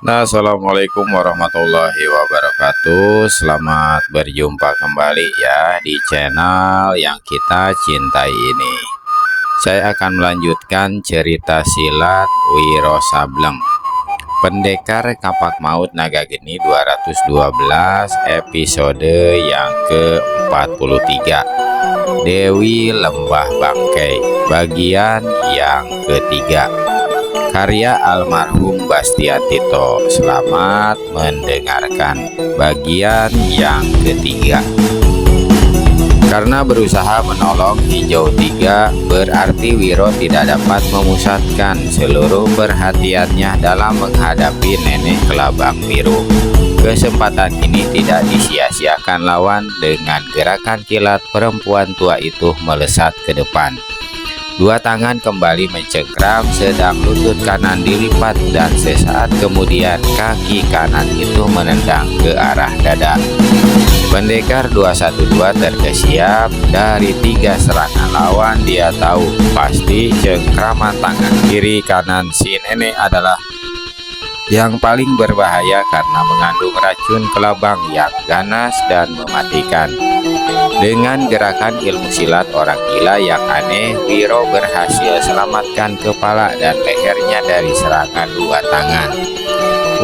Nah, assalamualaikum warahmatullahi wabarakatuh. Selamat berjumpa kembali ya di channel yang kita cintai ini. Saya akan melanjutkan cerita silat Wiro Sableng, Pendekar Kapak Maut Naga Geni 212, episode yang ke-43, Dewi Lembah Bangkai, bagian yang ketiga, karya almarhum Bastian Tito. Selamat mendengarkan bagian yang ketiga. Karena berusaha menolong Hijau Tiga, berarti Wiro tidak dapat memusatkan seluruh perhatiannya dalam menghadapi Nenek Kelabang Biru. Kesempatan ini tidak disia-siakan lawan. Dengan gerakan kilat, perempuan tua itu melesat ke depan. Dua tangan kembali mencengkram, sedang lutut kanan dilipat, dan sesaat kemudian kaki kanan itu menendang ke arah dada. Pendekar 212 terkesiap. Dari 3 serangan lawan, dia tahu pasti cengkraman tangan kiri kanan si nenek adalah yang paling berbahaya karena mengandung racun kelabang yang ganas dan mematikan. Dengan gerakan ilmu silat orang gila yang aneh, Wiro berhasil selamatkan kepala dan lehernya dari serangan dua tangan.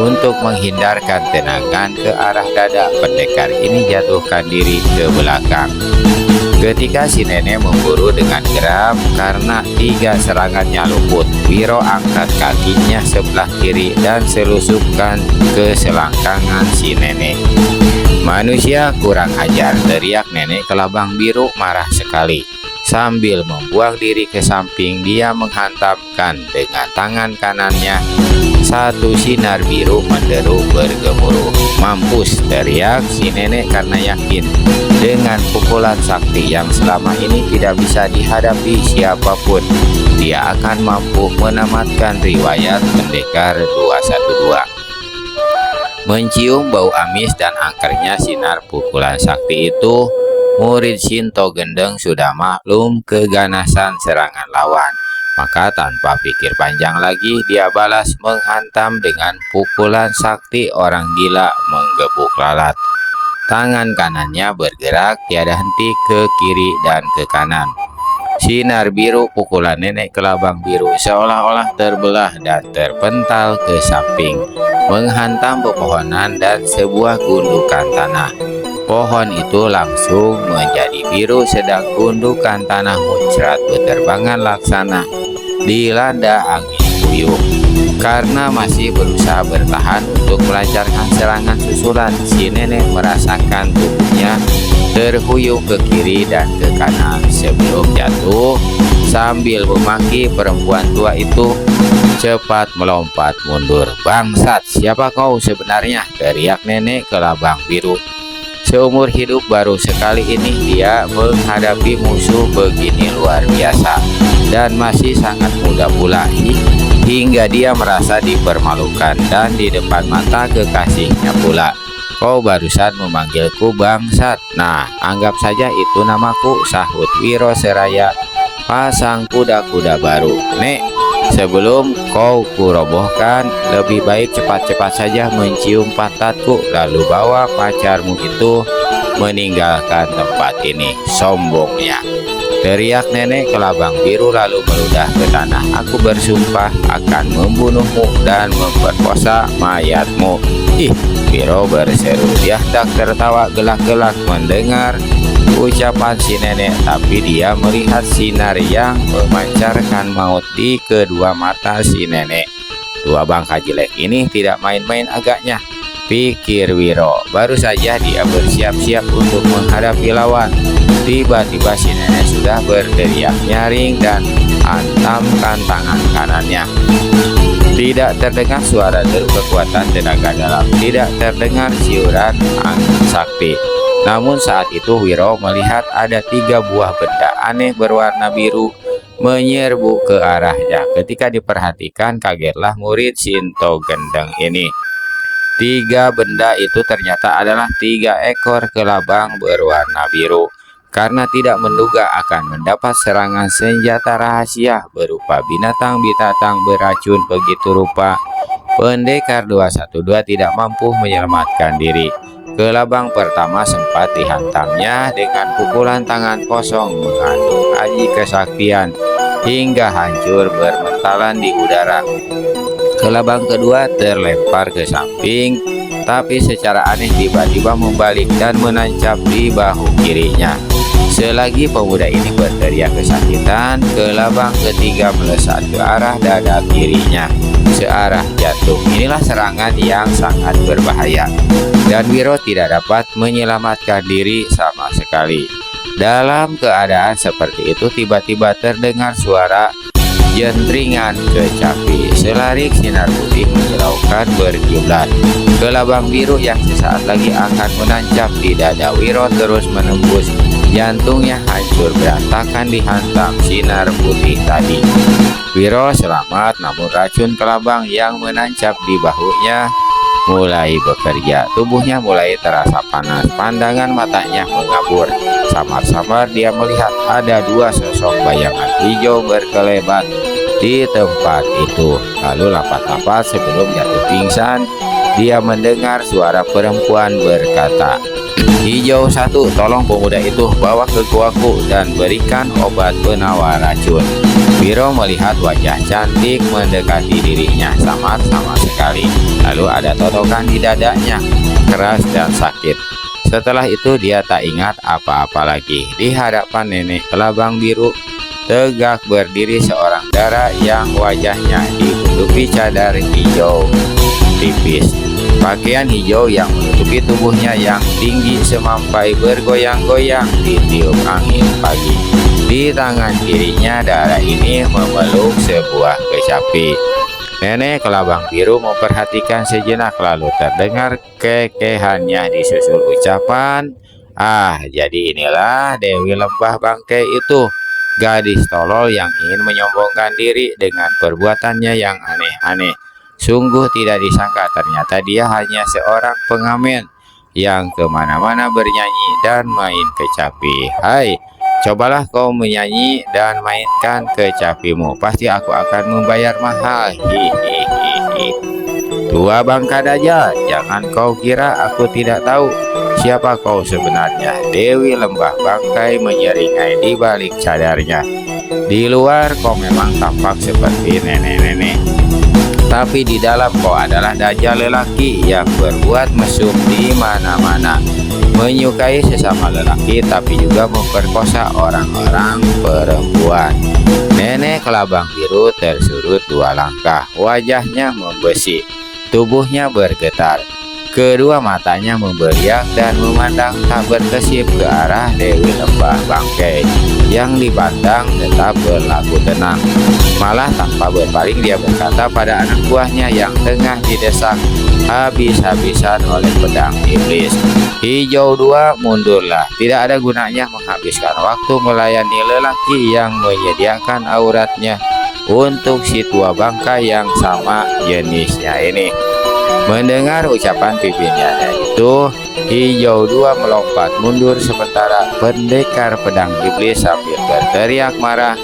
Untuk menghindarkan tendangan ke arah dada, pendekar ini jatuhkan diri ke belakang. Ketika si nenek memburu dengan geram karena 3 serangannya luput, Wiro angkat kakinya sebelah kiri dan selusupkan ke selangkangan si nenek. "Manusia kurang ajar!" teriak Nenek Kelabang Biru marah sekali. Sambil membuang diri ke samping, dia menghantamkan dengan tangan kanannya satu sinar biru menderu bergemuruh. "Mampus!" teriak si nenek karena yakin dengan pukulan sakti yang selama ini tidak bisa dihadapi siapapun, dia akan mampu menamatkan riwayat Pendekar 212. Mencium bau amis dan angkernya sinar pukulan sakti itu, murid Sinto Gendeng sudah maklum keganasan serangan lawan. Maka tanpa pikir panjang lagi, dia balas menghantam dengan pukulan sakti orang gila menggebuk lalat. Tangan kanannya bergerak tiada henti ke kiri dan ke kanan. Sinar biru pukulan Nenek Kelabang Biru seolah-olah terbelah dan terpental ke samping, menghantam pepohonan dan sebuah gundukan tanah. Pohon itu langsung menjadi biru, sedang gundukan tanah muncrat beterbangan laksana dilanda angin puyuh. Karena masih berusaha bertahan untuk melancarkan serangan susulan, si nenek merasakan tubuhnya terhuyung ke kiri dan ke kanan sebelum jatuh. Sambil memaki, perempuan tua itu cepat melompat mundur. "Bangsat, siapa kau sebenarnya?" teriak Nenek Kelabang Biru. Seumur hidup baru sekali ini dia menghadapi musuh begini luar biasa, dan masih sangat muda pula, hingga dia merasa dipermalukan dan di depan mata kekasihnya pula. "Kau barusan memanggilku bangsat. Nah, anggap saja itu namaku," sahut Wiro seraya pasang kuda-kuda baru. "Nek, sebelum kau kurobohkan, lebih baik cepat-cepat saja mencium pantatku, lalu bawa pacarmu itu meninggalkan tempat ini," sombongnya teriak Nenek Kelabang Biru lalu meludah ke tanah. "Aku bersumpah akan membunuhmu dan memperkosa mayatmu." "Ih!" Wiro berseru. Dia tak tertawa gelak-gelak mendengar ucapan si nenek, tapi dia melihat sinar yang memancarkan maut di kedua mata si nenek. "Tua bangka jelek ini tidak main-main agaknya," pikir Wiro. Baru saja dia bersiap-siap untuk menghadapi lawan, tiba-tiba si nenek sudah berteriak nyaring dan hantamkan tangan kanannya. Tidak terdengar suara deru kekuatan tenaga dalam, tidak terdengar siuran angin sakti. Namun saat itu Wiro melihat ada 3 buah benda aneh berwarna biru menyerbu ke arahnya. Ketika diperhatikan, kagetlah murid Sinto Gendeng ini. 3 benda itu ternyata adalah 3 ekor kelabang berwarna biru. Karena tidak menduga akan mendapat serangan senjata rahasia berupa binatang-binatang beracun begitu rupa, Pendekar 212 tidak mampu menyelamatkan diri. Kelabang pertama sempat dihantamnya dengan pukulan tangan kosong mengandung aji kesaktian hingga hancur bermentalan di udara. Kelabang kedua terlempar ke samping, tapi secara aneh tiba-tiba membalik dan menancap di bahu kirinya. Selagi pemuda ini berteriak kesakitan, kelabang ketiga melesat ke arah dada kirinya, searah jantung. Inilah serangan yang sangat berbahaya, dan Wiro tidak dapat menyelamatkan diri sama sekali. Dalam keadaan seperti itu, tiba-tiba terdengar suara jentringan kecapi. Selarik sinar putih menyilaukan berkiblat. Kelabang biru yang sesaat lagi akan menancap di dada Wiro terus menembus jantungnya, hancur berantakan dihantam sinar putih tadi. Wiro selamat, namun racun kelabang yang menancap di bahunya mulai bekerja. Tubuhnya mulai terasa panas, pandangan matanya mengabur. Samar-samar dia melihat ada dua sosok bayangan hijau berkelebat di tempat itu. Lalu lapat-lapat sebelum jatuh pingsan, dia mendengar suara perempuan berkata, "Hijau satu, tolong pemuda itu bawa ke guaku dan berikan obat penawar racun." Wiro melihat wajah cantik mendekati dirinya, samar sama sekali. Lalu ada totokan di dadanya, keras dan sakit. Setelah itu dia tak ingat apa-apa lagi. Di hadapan nenek kelabang biru, tegak berdiri seorang dara yang wajahnya ditutupi cadar hijau tipis. Pakaian hijau yang menutupi tubuhnya yang tinggi semampai bergoyang-goyang ditiup angin pagi. Di tangan kirinya dara ini memeluk sebuah kecapi. Nenek kelabang biru memperhatikan sejenak, lalu terdengar kekehannya disusul ucapan, "Ah, jadi inilah Dewi Lembah Bangkai itu, gadis tolol yang ingin menyombongkan diri dengan perbuatannya yang aneh-aneh. Sungguh tidak disangka ternyata dia hanya seorang pengamen yang kemana-mana bernyanyi dan main kecapi. Hai, cobalah kau menyanyi dan mainkan kecapimu, pasti aku akan membayar mahal. Hihihi. Tua bangka dajjal, jangan kau kira aku tidak tahu siapa kau sebenarnya." Dewi Lembah Bangkai menyeringai di balik cadarnya. "Di luar kau memang tampak seperti nenek-nenek, tapi di dalam kau adalah dajjal lelaki yang berbuat mesum di mana-mana, menyukai sesama lelaki tapi juga memperkosa orang-orang perempuan." Nenek kelabang biru tersurut dua langkah, wajahnya membesik, tubuhnya bergetar. Kedua matanya memberiak dan memandang tak berkesip ke arah Dewi Lembah Bangkai yang dipandang tetap berlaku tenang. Malah tanpa berpaling dia berkata pada anak buahnya yang tengah didesak habis-habisan oleh pedang iblis, "Hijau dua, mundurlah. Tidak ada gunanya menghabiskan waktu melayani lelaki yang menyediakan auratnya untuk si tua bangka yang sama jenisnya ini." Mendengar ucapan pimpinannya itu, hijau dua melompat mundur sementara pendekar pedang iblis sambil berteriak marah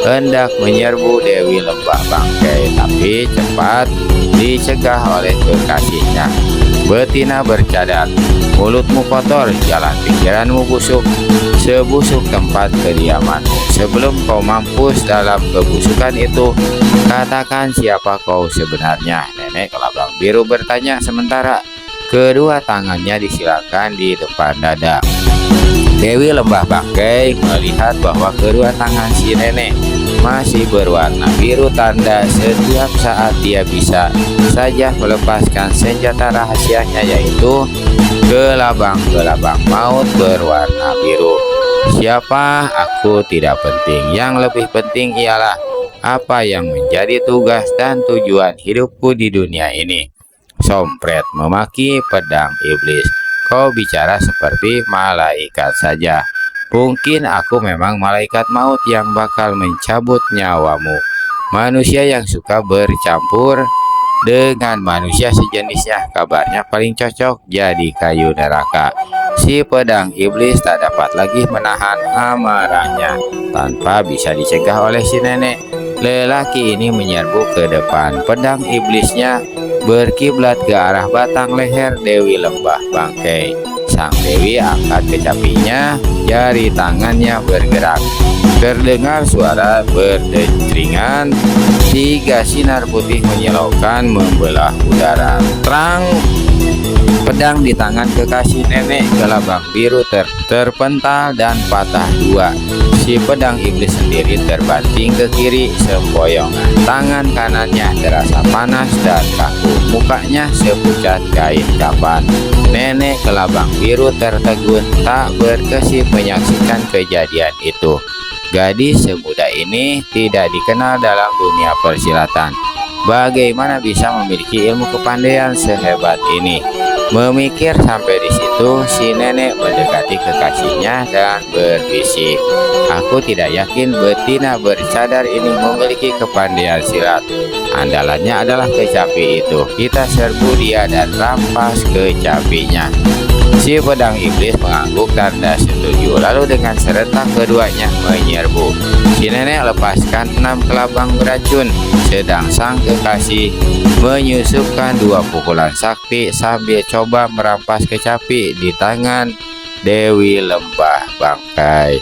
hendak menyerbu Dewi Lembah Bangkai, tapi cepat dicegah oleh kekasihnya. "Betina bercadar, mulutmu kotor, jalan pikiranmu busuk, sebusuk tempat kediamanmu. Sebelum kau mampus dalam kebusukan itu, katakan siapa kau sebenarnya?" Nenek kelabang biru bertanya sementara kedua tangannya disilakan di depan dada. Dewi Lembah Bangkai melihat bahwa kedua tangan si nenek masih berwarna biru, tanda setiap saat dia bisa saja melepaskan senjata rahasianya, yaitu gelabang-gelabang maut berwarna biru. "Siapa aku tidak penting, yang lebih penting ialah apa yang menjadi tugas dan tujuan hidupku di dunia ini." Sompret memaki pedang iblis. "Kau bicara seperti malaikat saja. Mungkin aku memang malaikat maut yang bakal mencabut nyawamu. Manusia yang suka bercampur dengan manusia sejenisnya kabarnya paling cocok jadi kayu neraka." Si pedang iblis tak dapat lagi menahan amarahnya. Tanpa bisa dicegah oleh si nenek, lelaki ini menyerbu ke depan. Pedang iblisnya berkiblat ke arah batang leher Dewi Lembah Bangkai. Sang Dewi angkat kecapinya, jari tangannya bergerak. Terdengar suara berdentringan, 3 sinar putih menyilaukan membelah udara. Terang, pedang di tangan kekasih nenek gelabang biru terpental dan patah 2. Si pedang iblis sendiri terbanting ke kiri sempoyongan. Tangan kanannya terasa panas dan kaku. Mukanya sepucat kain kapan. Nenek gelabang biru tertegun, tak berkesip menyaksikan kejadian itu. Gadis semuda ini tidak dikenal dalam dunia persilatan. Bagaimana bisa memiliki ilmu kepandaian sehebat ini? Memikir sampai di situ, si nenek mendekati kekasihnya dan berbisik, "Aku tidak yakin betina bercadar ini memiliki kepandaian silat. Andalannya adalah kecapi itu. Kita serbu dia dan rampas kecapinya." Si pedang iblis mengangguk tanda setuju. Lalu dengan serentak keduanya menyerbu. Si nenek lepaskan 6 kelabang beracun, sedang sang kekasih menyusupkan 2 pukulan sakti sambil coba merampas kecapi di tangan Dewi Lembah Bangkai.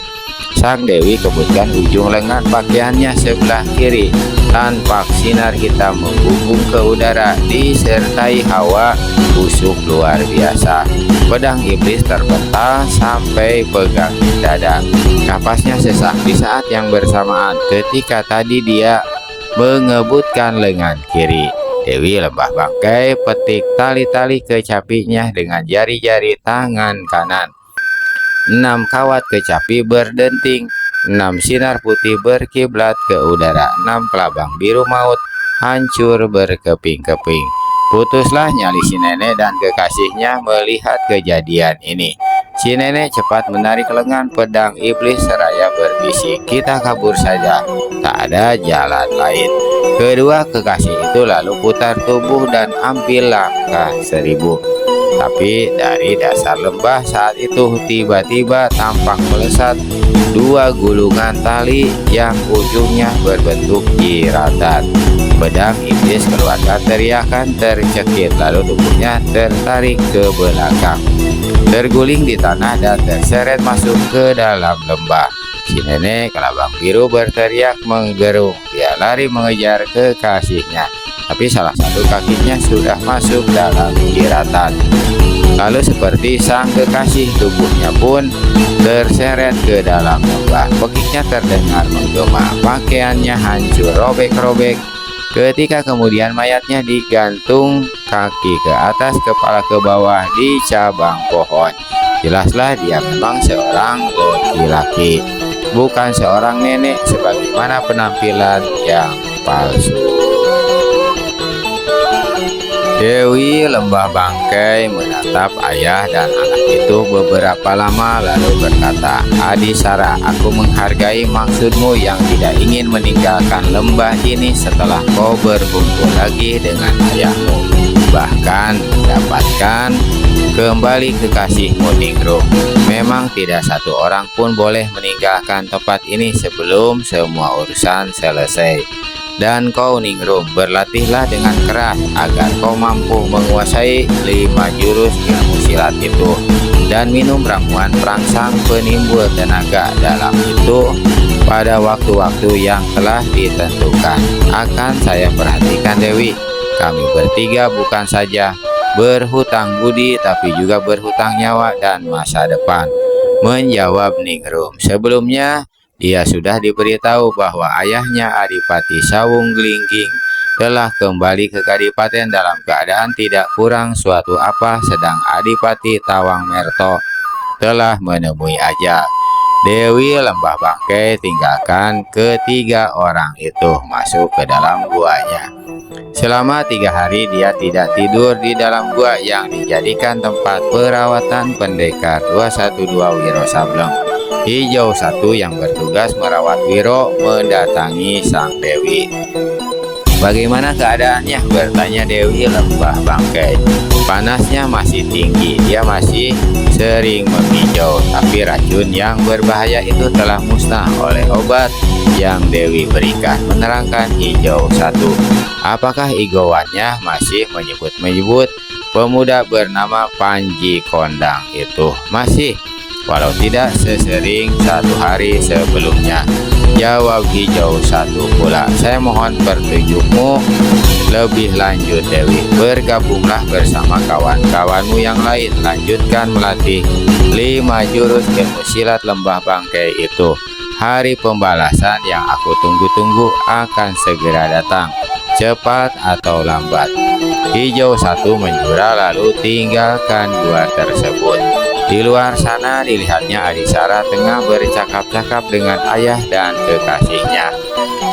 Sang Dewi kebutkan ujung lengan pakaiannya sebelah kiri. Tanpa sinar hitam membumbung ke udara, disertai hawa busuk luar biasa. Pedang iblis terbental sampai pegang di dada. Napasnya sesak di saat yang bersamaan ketika tadi dia mengebutkan lengan kiri. Dewi Lembah Bangkai petik tali-tali kecapinya dengan jari-jari tangan kanan. 6 kawat kecapi berdenting, 6 sinar putih berkiblat ke udara, 6 kelabang biru maut hancur berkeping-keping. Putuslah nyali si nenek dan kekasihnya melihat kejadian ini. Si nenek cepat menarik lengan pedang iblis seraya berbisik, "Kita kabur saja, tak ada jalan lain." Kedua kekasih itu lalu putar tubuh dan ambil langkah 1000. Tapi dari dasar lembah saat itu tiba-tiba tampak melesat 2 gulungan tali yang ujungnya berbentuk jeratan. Pedang iblis keluarkan teriakan tercekik, lalu tubuhnya tertarik ke belakang, terguling di tanah dan terseret masuk ke dalam lembah. Si nenek kelabang biru berteriak menggerung. Dia lari mengejar kekasihnya, tapi salah satu kakinya sudah masuk dalam jeratan. Lalu seperti sang kekasih, tubuhnya pun terseret ke dalam lembah. Pekiknya terdengar menggema, pakaiannya hancur robek-robek. Ketika kemudian mayatnya digantung, kaki ke atas, kepala ke bawah di cabang pohon. Jelaslah dia memang seorang laki-laki, bukan seorang nenek sebagaimana penampilan yang palsu. Dewi Lembah Bangkai menatap ayah dan anak itu beberapa lama lalu berkata, "Adisara, aku menghargai maksudmu yang tidak ingin meninggalkan lembah ini setelah kau berkumpul lagi dengan ayahmu, bahkan mendapatkan kembali kekasihmu Ningrum. Memang tidak satu orang pun boleh meninggalkan tempat ini sebelum semua urusan selesai. Dan kau Ningrum, berlatihlah dengan keras agar kau mampu menguasai 5 jurus ilmu silat itu, dan minum ramuan perangsang penimbul tenaga dalam itu pada waktu-waktu yang telah ditentukan. Akan saya perhatikan Dewi, kami bertiga bukan saja berhutang budi tapi juga berhutang nyawa dan masa depan," menjawab Ningrum. Sebelumnya dia sudah diberitahu bahwa ayahnya Adipati Sawung Glingging telah kembali ke Kadipaten dalam keadaan tidak kurang suatu apa, sedang Adipati Tawang Merto telah menemui ajal. Dewi Lembah Bangkai tinggalkan ketiga orang itu masuk ke dalam guanya. Selama 3 hari dia tidak tidur di dalam gua yang dijadikan tempat perawatan pendekar 212 Wiro Sableng. Hijau 1 yang bertugas merawat Wiro mendatangi sang Dewi. "Bagaimana keadaannya?" bertanya Dewi Lembah Bangkai. "Panasnya masih tinggi, dia masih sering menghijau, tapi racun yang berbahaya itu telah musnah oleh obat yang Dewi berikan," menerangkan Hijau Satu. "Apakah igauannya masih menyebut-menyebut pemuda bernama Panji Kondang itu?" "Masih, walau tidak sesering 1 hari sebelumnya," jawab Hijau Satu pula. "Saya mohon petunjukmu lebih lanjut, Dewi. Bergabunglah bersama kawan-kawanmu yang lain. Lanjutkan melatih 5 jurus ilmu silat Lembah Bangkai itu. Hari pembalasan yang aku tunggu-tunggu akan segera datang, cepat atau lambat." Hijau Satu menjura lalu tinggalkan gua tersebut. Di luar sana dilihatnya Adisara tengah bercakap-cakap dengan ayah dan kekasihnya.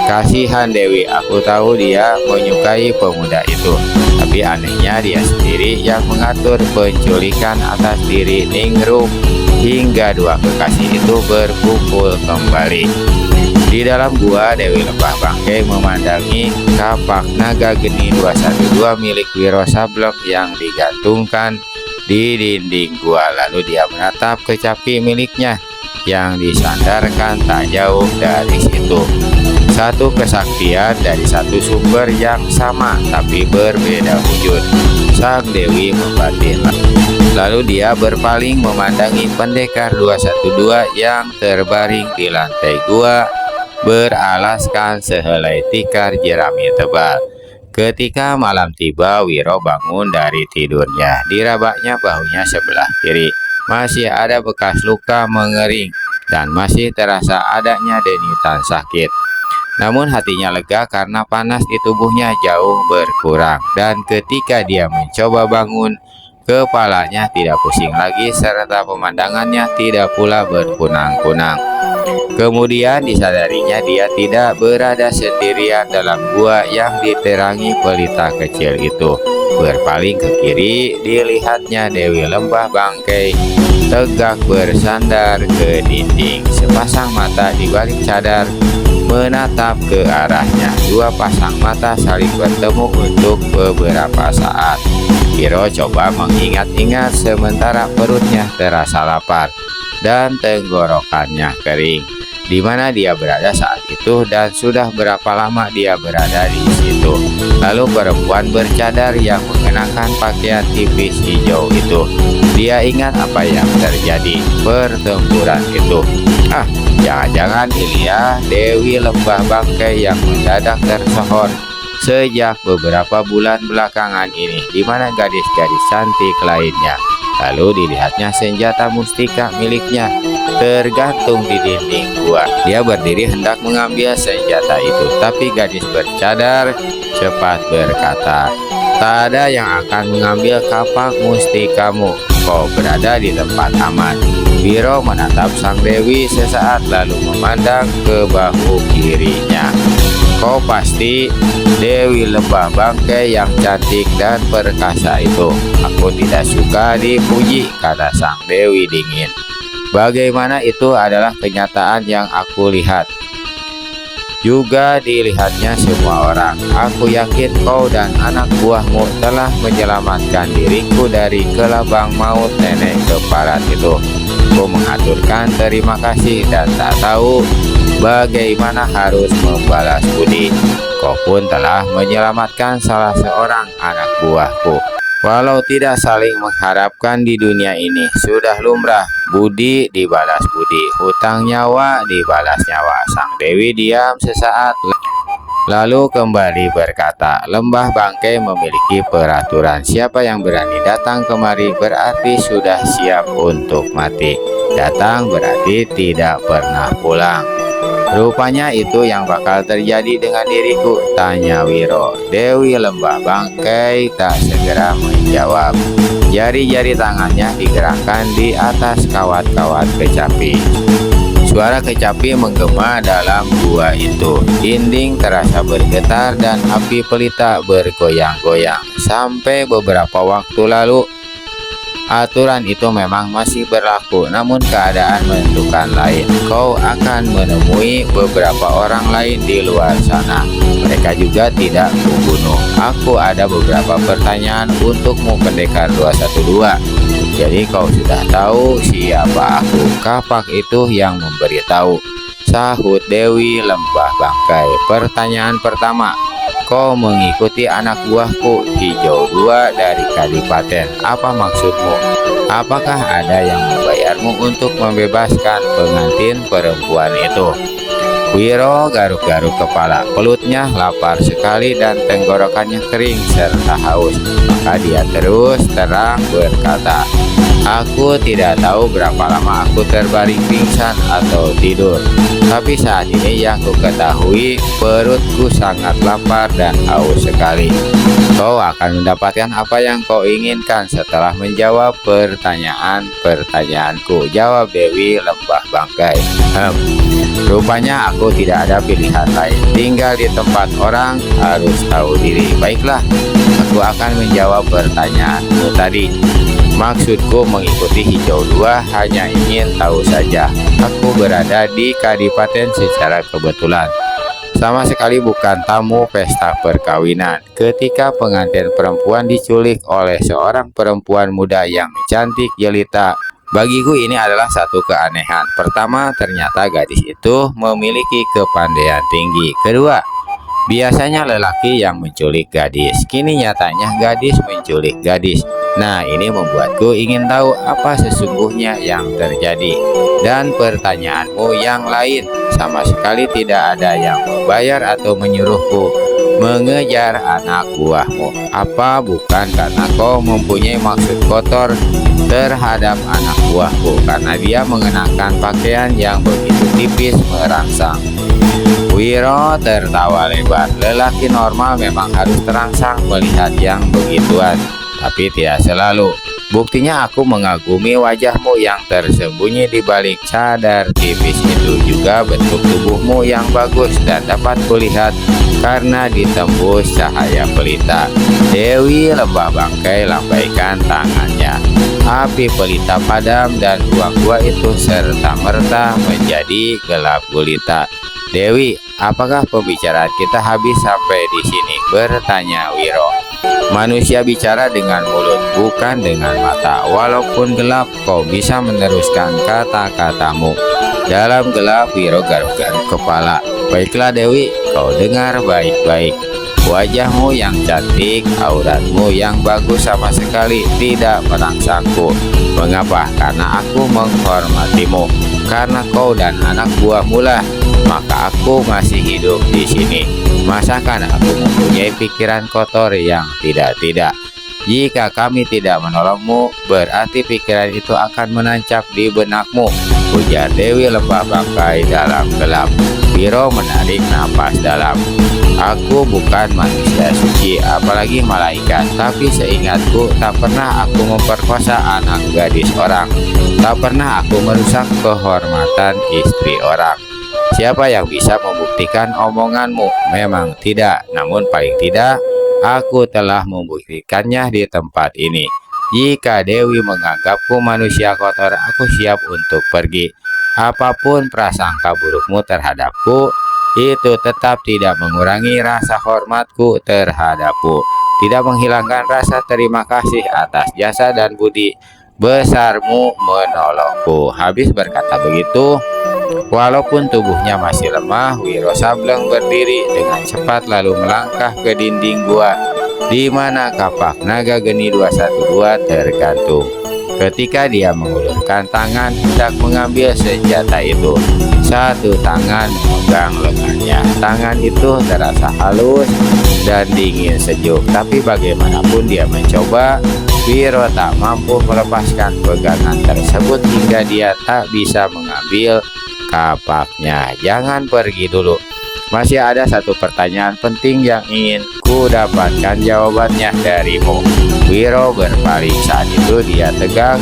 "Kasihan Dewi, aku tahu dia menyukai pemuda itu, tapi anehnya dia sendiri yang mengatur penculikan atas diri Ningrum hingga 2 kekasih itu berkumpul kembali." Di dalam gua, Dewi Lembah Bangkai memandangi kapak naga geni 212 milik Wiro Sableng yang digantungkan di dinding gua. Lalu dia menatap kecapi miliknya yang disandarkan tak jauh dari situ. Satu kesaktian dari satu sumber yang sama tapi berbeda wujud. Sang Dewi membatin. Lalu dia berpaling memandangi pendekar 212 yang terbaring di lantai gua beralaskan sehelai tikar jerami tebal. Ketika malam tiba, Wiro bangun dari tidurnya. Dirabaknya bahunya sebelah kiri. Masih ada bekas luka mengering dan masih terasa adanya denitan sakit. Namun hatinya lega karena panas di tubuhnya jauh berkurang. Dan ketika dia mencoba bangun, kepalanya tidak pusing lagi serta pemandangannya tidak pula berkunang-kunang. Kemudian disadarinya dia tidak berada sendirian dalam gua yang diterangi pelita kecil itu. Berpaling ke kiri, dilihatnya Dewi Lembah Bangkai tegak bersandar ke dinding. Sepasang mata di balik cadar menatap ke arahnya. 2 pasang mata saling bertemu untuk beberapa saat. Wiro coba mengingat-ingat sementara perutnya terasa lapar dan tenggorokannya kering. Di mana dia berada saat itu dan sudah berapa lama dia berada di situ. Lalu perempuan bercadar yang mengenakan pakaian tipis hijau itu. Dia ingat apa yang terjadi, pertempuran itu. Jangan-jangan Ilya, Dewi Lembah Bangkai yang mendadak tersohor sejak beberapa bulan belakangan ini, di mana gadis-gadis cantik lainnya. Lalu dilihatnya senjata mustika miliknya tergantung di dinding gua. Dia berdiri hendak mengambil senjata itu, tapi gadis bercadar cepat berkata, "Tak ada yang akan mengambil kapak mustikamu. Kau berada di tempat aman." Wiro menatap sang Dewi sesaat lalu memandang ke bahu kirinya. "Kau pasti Dewi Lembah Bangkai yang cantik dan perkasa itu." "Aku tidak suka dipuji," kata sang Dewi dingin. "Bagaimana itu adalah kenyataan yang aku lihat. Juga dilihatnya semua orang. Aku yakin kau dan anak buahmu telah menyelamatkan diriku dari kelabang maut nenek keparat itu. Aku mengaturkan terima kasih dan tak tahu bagaimana harus membalas budi. Kau pun telah menyelamatkan salah seorang anak buahku. Walau tidak saling mengharapkan di dunia ini, sudah lumrah budi dibalas budi, hutang nyawa dibalas nyawa." Sang Dewi diam sesaat lalu kembali berkata, "Lembah Bangkai memiliki peraturan. Siapa yang berani datang kemari berarti sudah siap untuk mati. Datang berarti tidak pernah pulang." "Rupanya itu yang bakal terjadi dengan diriku?" tanya Wiro. Dewi Lembah Bangkai tak segera menjawab. Jari-jari tangannya digerakkan di atas kawat-kawat kecapi. Suara kecapi menggema dalam gua itu. Dinding terasa bergetar dan api pelita bergoyang-goyang. Sampai beberapa waktu lalu Aturan itu memang masih berlaku, namun keadaan menentukan lain. Kau akan menemui beberapa orang lain di luar sana. Mereka juga tidak kubunuh. Aku ada beberapa pertanyaan untukmu, Pendekar 212. Jadi kau sudah tahu siapa aku. Kapak itu yang memberitahu, sahut Dewi Lembah Bangkai. Pertanyaan pertama, kau mengikuti anak buahku Hijau 2 dari Kadipaten. Apa maksudmu? Apakah ada yang membayarmu untuk membebaskan pengantin perempuan itu? Wiro garuk-garuk kepala. Pelutnya lapar sekali dan tenggorokannya kering serta haus. Maka dia terus terang berkata, aku tidak tahu berapa lama aku terbaring pingsan atau tidur. Tapi saat ini yang ku ketahui, perutku sangat lapar dan haus sekali. Kau akan mendapatkan apa yang kau inginkan setelah menjawab pertanyaan-pertanyaanku, jawab Dewi Lembah Bangkai. Rupanya aku tidak ada pilihan lain. Tinggal di tempat orang harus tahu diri. Baiklah, aku akan menjawab pertanyaanmu tadi. Maksudku mengikuti Hijau 2 hanya ingin tahu saja. Aku berada di Kadipaten secara kebetulan. Sama sekali bukan tamu pesta perkawinan. Ketika pengantin perempuan diculik oleh seorang perempuan muda yang cantik jelita, bagiku ini adalah satu keanehan. Pertama, ternyata gadis itu memiliki kepandaian tinggi. Kedua, biasanya lelaki yang menculik gadis. Kini nyatanya gadis menculik gadis. Nah, ini membuatku ingin tahu apa sesungguhnya yang terjadi. Dan pertanyaanmu yang lain, sama sekali tidak ada yang membayar atau menyuruhku mengejar anak buahmu. Apa bukan karena kau mempunyai maksud kotor terhadap anak buahku karena dia mengenakan pakaian yang begitu tipis merangsang? Wiro tertawa lebar. Lelaki normal memang harus terangsang melihat yang begituan, tapi tidak selalu. Buktinya aku mengagumi wajahmu yang tersembunyi di balik cadar tipis itu, juga bentuk tubuhmu yang bagus dan dapat kulihat karena ditembus cahaya pelita. Dewi Lembah Bangkai lambaikan tangannya. Api pelita padam dan ruang gua itu serta-merta menjadi gelap gulita. Dewi, apakah pembicaraan kita habis sampai di sini? Bertanya Wiro. Manusia bicara dengan mulut, bukan dengan mata. Walaupun gelap, kau bisa meneruskan kata-katamu. Dalam gelap, Wiro garuk-garuk kepala. Baiklah Dewi, kau dengar baik-baik. Wajahmu yang cantik, auratmu yang bagus sama sekali tidak merangsangku. Mengapa? Karena aku menghormatimu. Karena kau dan anak buahmu lah, maka aku masih hidup di sini. Masakan aku mempunyai pikiran kotor yang tidak-tidak? Jika kami tidak menolongmu, berarti pikiran itu akan menancap di benakmu, ujar Dewi Lembah Bangkai dalam gelap. Wiro menarik napas dalam. Aku bukan manusia suci, apalagi malaikat, tapi seingatku tak pernah aku memperkosa anak gadis orang. Tak pernah aku merusak kehormatan istri orang. Siapa yang bisa membuktikan omonganmu? Memang tidak, namun paling tidak aku telah membuktikannya di tempat ini. Jika Dewi menganggapku manusia kotor, aku siap untuk pergi. Apapun prasangka burukmu terhadapku, itu tetap tidak mengurangi rasa hormatku terhadapmu, tidak menghilangkan rasa terima kasih atas jasa dan budi besarmu menolongku. Habis berkata begitu, walaupun tubuhnya masih lemah, Wiro Sableng berdiri dengan cepat lalu melangkah ke dinding gua di mana kapak naga geni 212 tergantung. Ketika dia mengulurkan tangan hendak mengambil senjata itu, satu tangan memegang lengannya. Tangan itu terasa halus dan dingin sejuk, tapi bagaimanapun dia mencoba, Wiro tak mampu melepaskan pegangan tersebut hingga dia tak bisa mengambil kapaknya. Jangan pergi dulu. Masih ada satu pertanyaan penting yang ingin ku dapatkan jawabannya darimu. Wiro berpaling. Saat itu dia tegang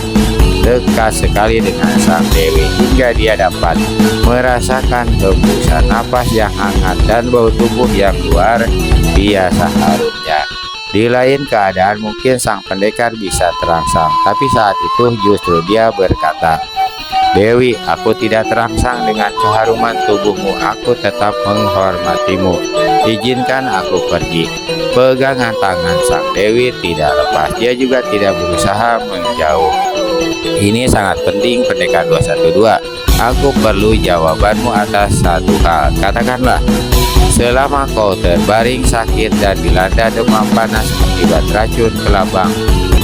dekat sekali dengan sang Dewi hingga dia dapat merasakan hembusan napas yang hangat dan bau tubuh yang luar biasa harumnya. Di lain keadaan mungkin sang pendekar bisa terangsang, tapi saat itu justru dia berkata, "Dewi, aku tidak terangsang dengan keharuman tubuhmu, aku tetap menghormatimu. Izinkan aku pergi." Pegangan tangan sang Dewi tidak lepas, dia juga tidak berusaha menjauh. Ini sangat penting pendekar 212. Aku perlu jawabanmu atas satu hal. Katakanlah, selama kau terbaring sakit dan dilanda demam panas akibat racun kelabang,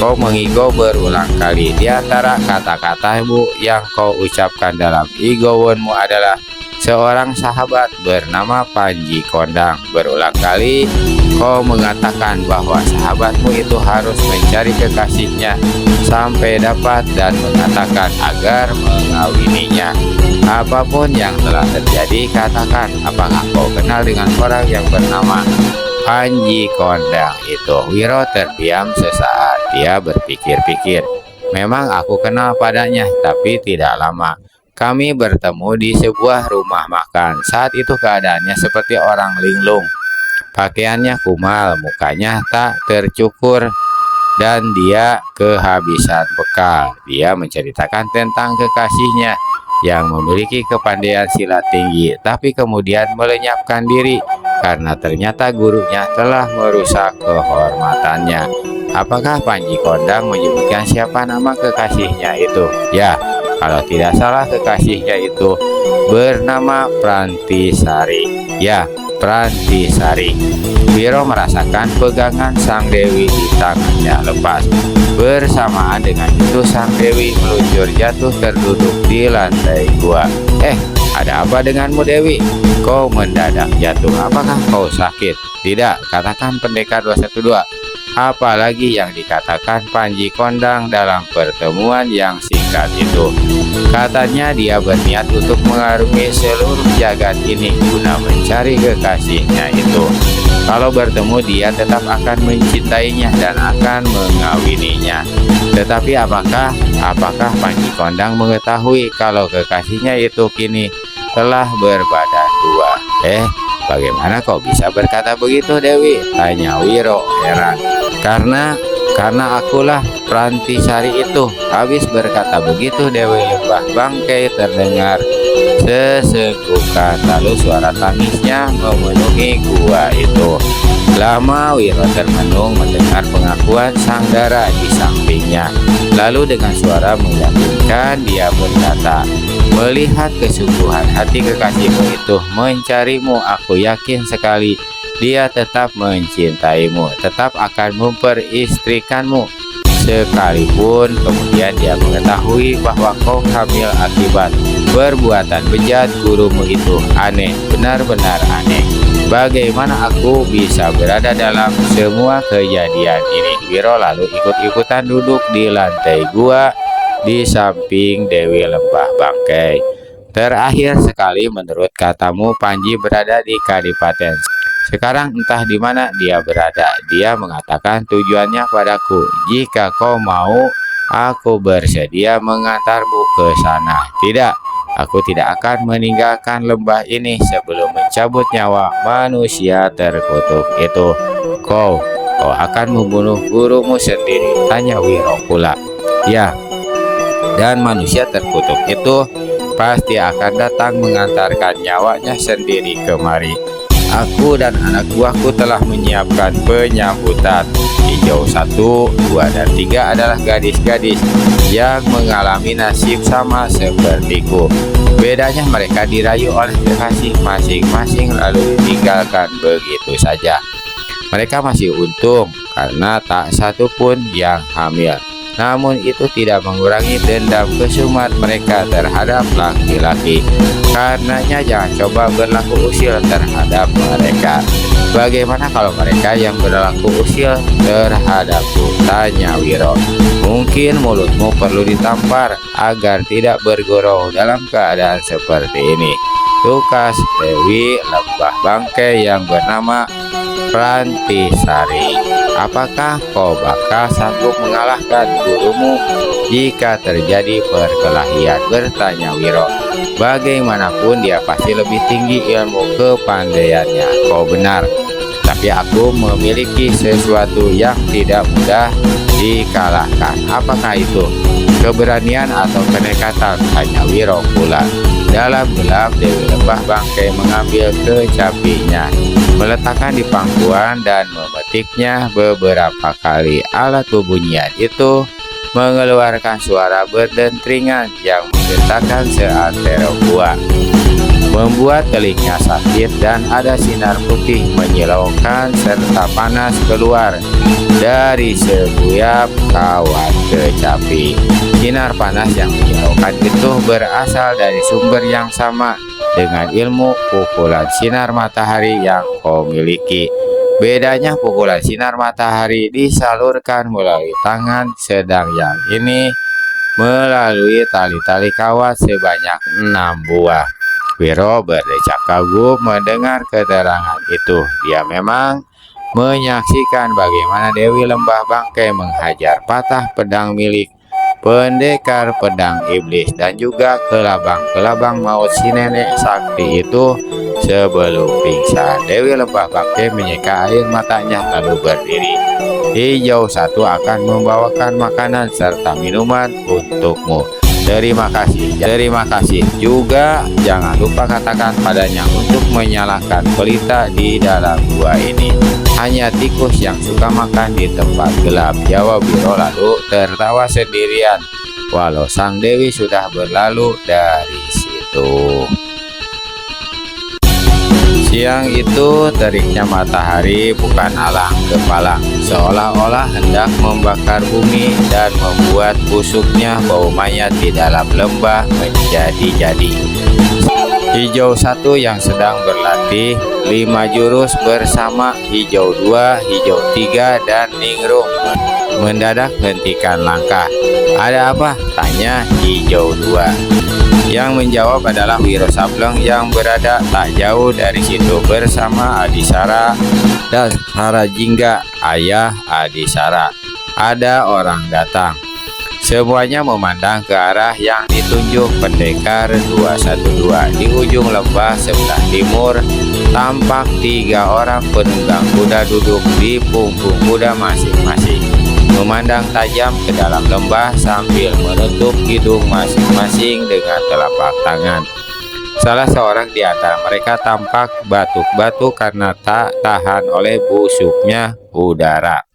kau mengigau berulang kali. Di antara kata-katamu yang kau ucapkan dalam igauanmu adalah seorang sahabat bernama Panji Kondang. Berulang kali kau mengatakan bahwa sahabatmu itu harus mencari kekasihnya sampai dapat dan mengatakan agar mengawininya. Apapun yang telah terjadi, katakan, apakah kau kenal dengan orang yang bernama Panji Kondang itu? Wiro terdiam sesaat. Dia berpikir-pikir. Memang aku kenal padanya, tapi tidak lama. Kami bertemu di sebuah rumah makan. Saat itu keadaannya seperti orang linglung. Pakaiannya kumal, mukanya tak tercukur, dan dia kehabisan bekal. Dia menceritakan tentang kekasihnya yang memiliki kepandaian silat tinggi, tapi kemudian melenyapkan diri karena ternyata gurunya telah merusak kehormatannya. Apakah Panji Kondang menyebutkan siapa nama kekasihnya itu? Ya, kalau tidak salah kekasihnya itu bernama Prantisari. Ya, Prantisari. Wiro merasakan pegangan sang Dewi di tangannya lepas. Bersamaan dengan itu sang Dewi meluncur jatuh terduduk di lantai gua. Ada apa denganmu, Dewi? Kau mendadak jatuh. Apakah kau sakit? Tidak, katakan pendekar 212. Apalagi yang dikatakan Panji Kondang dalam pertemuan yang singkat itu. Katanya dia berniat untuk mengarungi seluruh jagat ini guna mencari kekasihnya itu. Kalau bertemu dia tetap akan mencintainya dan akan mengawininya. Tetapi apakah Panji Kondang mengetahui kalau kekasihnya itu kini telah berbadan dua? Bagaimana kau bisa berkata begitu, Dewi? Tanya Wiro heran. Karena akulah Prantisari itu. Habis berkata begitu, Dewi Lembah Bangkai terdengar sesenggukan, lalu suara tangisnya memenuhi gua itu. Lama Wiro termenung mendengar pengakuan sang Dara di sampingnya. Lalu dengan suara meyakinkan dia berkata, "Melihat kesungguhan hati kekasihmu itu mencarimu, aku yakin sekali dia tetap mencintaimu, tetap akan memperistrikanmu. Sekalipun kemudian dia mengetahui bahwa kau hamil akibat perbuatan bejat gurumu itu. Aneh, benar-benar aneh. Bagaimana aku bisa berada dalam semua kejadian ini?" Wiro lalu ikut-ikutan duduk di lantai gua di samping Dewi Lembah Bangkai. "Terakhir sekali menurut katamu Panji berada di Kadipaten. Sekarang entah di mana dia berada. Dia mengatakan tujuannya padaku. Jika kau mau, aku bersedia mengantarmu ke sana." "Tidak, aku tidak akan meninggalkan lembah ini sebelum mencabut nyawa manusia terkutuk itu." Kau akan membunuh gurumu sendiri?" tanya Wiro pula. "Ya, dan manusia terkutuk itu pasti akan datang mengantarkan nyawanya sendiri kemari. Aku dan anak buahku telah menyiapkan penyambutan. Hijau 1, 2, dan 3 adalah gadis-gadis yang mengalami nasib sama sepertiku. Bedanya mereka dirayu oleh kekasih masing-masing lalu ditinggalkan begitu saja. Mereka masih untung karena tak satu pun yang hamil. Namun itu tidak mengurangi dendam kesumat mereka terhadap laki-laki. Karenanya jangan coba berlaku usil terhadap mereka. Bagaimana kalau mereka yang berlaku usil terhadapku?" tanya Wiro. "Mungkin mulutmu perlu ditampar agar tidak bergurau dalam keadaan seperti ini," tukas Dewi Lembah Bangkai yang bernama Prantisari. "Apakah kau bakal sanggup mengalahkan gurumu jika terjadi perkelahian?" bertanya Wiro. "Bagaimanapun dia pasti lebih tinggi ilmu kepandaiannya." "Kau benar, Tapi aku memiliki sesuatu yang tidak mudah dikalahkan. Apakah itu? Keberanian atau kenekatan? Tanya Wiro pula. Dalam gelap, Dewi Lembah Bangkai mengambil kecapinya, meletakkan di pangkuan dan memetiknya beberapa kali. Alat bebunyian itu mengeluarkan suara berdentringan yang menggetarkan seantero gua, membuat telinga sakit, dan ada sinar putih menyilaukan serta panas keluar dari setiap kawat kecapi. Sinar panas yang menyilaukan itu berasal dari sumber yang sama dengan ilmu pukulan sinar matahari yang kau miliki. Bedanya pukulan sinar matahari disalurkan melalui tangan, sedang yang ini melalui tali-tali kawat sebanyak 6 buah. Wiro berdecak kagum mendengar keterangan itu. Dia memang menyaksikan bagaimana Dewi Lembah Bangkai menghajar patah pedang milik pendekar pedang iblis dan juga kelabang-kelabang maut si nenek sakti itu sebelum pingsan. Dewi Lembah Bangkai menyeka air matanya lalu berdiri. Hijau satu akan membawakan makanan serta minuman untukmu. Terima kasih juga. Jangan lupa katakan padanya untuk menyalakan pelita di dalam gua ini. Hanya tikus yang suka makan di tempat gelap, jawab Wiro lalu tertawa sendirian, walau sang dewi sudah berlalu dari situ. Siang itu teriknya matahari bukan alang kepalang, seolah-olah hendak membakar bumi dan membuat busuknya bau mayat di dalam lembah menjadi-jadi. Hijau satu yang sedang berlatih 5 jurus bersama hijau 2, hijau 3, dan Ningrum mendadak hentikan langkah. Ada apa? Tanya hijau 2. Yang menjawab adalah Wiro Sableng yang berada tak jauh dari situ bersama Adisara dan Harajingga, ayah Adisara. Ada orang datang. Semuanya memandang ke arah yang ditunjuk pendekar 212. Di ujung lembah sebelah timur tampak 3 orang penunggang kuda duduk di punggung kuda masing-masing, memandang tajam ke dalam lembah sambil menutup hidung masing-masing dengan telapak tangan. Salah seorang di antara mereka tampak batuk-batuk karena tak tahan oleh busuknya udara.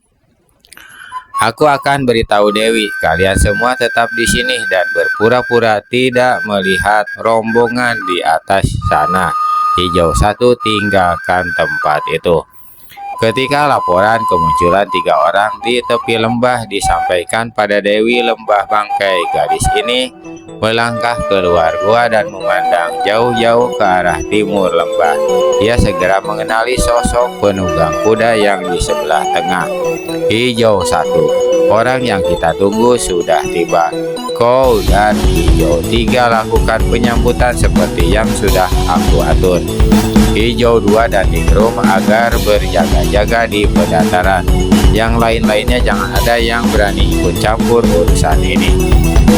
Aku akan beritahu Dewi, kalian semua tetap di sini dan berpura-pura tidak melihat rombongan di atas sana. Hijau satu tinggalkan tempat itu. Ketika laporan kemunculan 3 orang di tepi lembah disampaikan pada Dewi Lembah Bangkai, gadis ini melangkah keluar gua dan memandang jauh-jauh ke arah timur lembah. Dia segera mengenali sosok penunggang kuda yang di sebelah tengah. Hijau satu, orang yang kita tunggu sudah tiba. Kau dan hijau 3 lakukan penyambutan seperti yang sudah aku atur. Hijau 2 dan Ningrum agar berjaga-jaga di pendataran. Yang lain-lainnya jangan ada yang berani ikut campur urusan ini.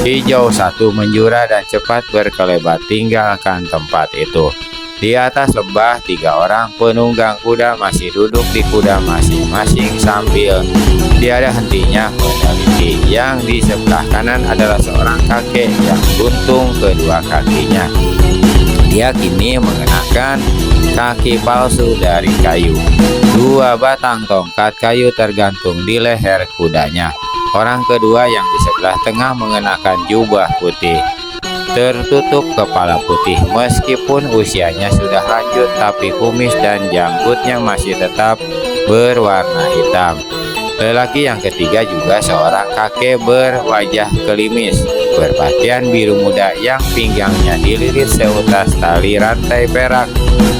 Hijau satu menjura dan cepat berkelebat tinggalkan tempat itu. Di atas lembah 3 orang penunggang kuda masih duduk di kuda masing-masing sambil tiada hentinya meneliti. Yang di sebelah kanan adalah seorang kakek yang buntung kedua kakinya. Dia kini mengenakan kaki palsu dari kayu. 2 batang tongkat kayu tergantung di leher kudanya. Orang kedua yang di sebelah tengah mengenakan jubah putih, tertutup kepala putih. Meskipun usianya sudah lanjut, tapi kumis dan janggutnya masih tetap berwarna hitam. Lelaki yang ketiga juga seorang kakek berwajah kelimis, berpakaian biru muda yang pinggangnya dililit seutas tali rantai perak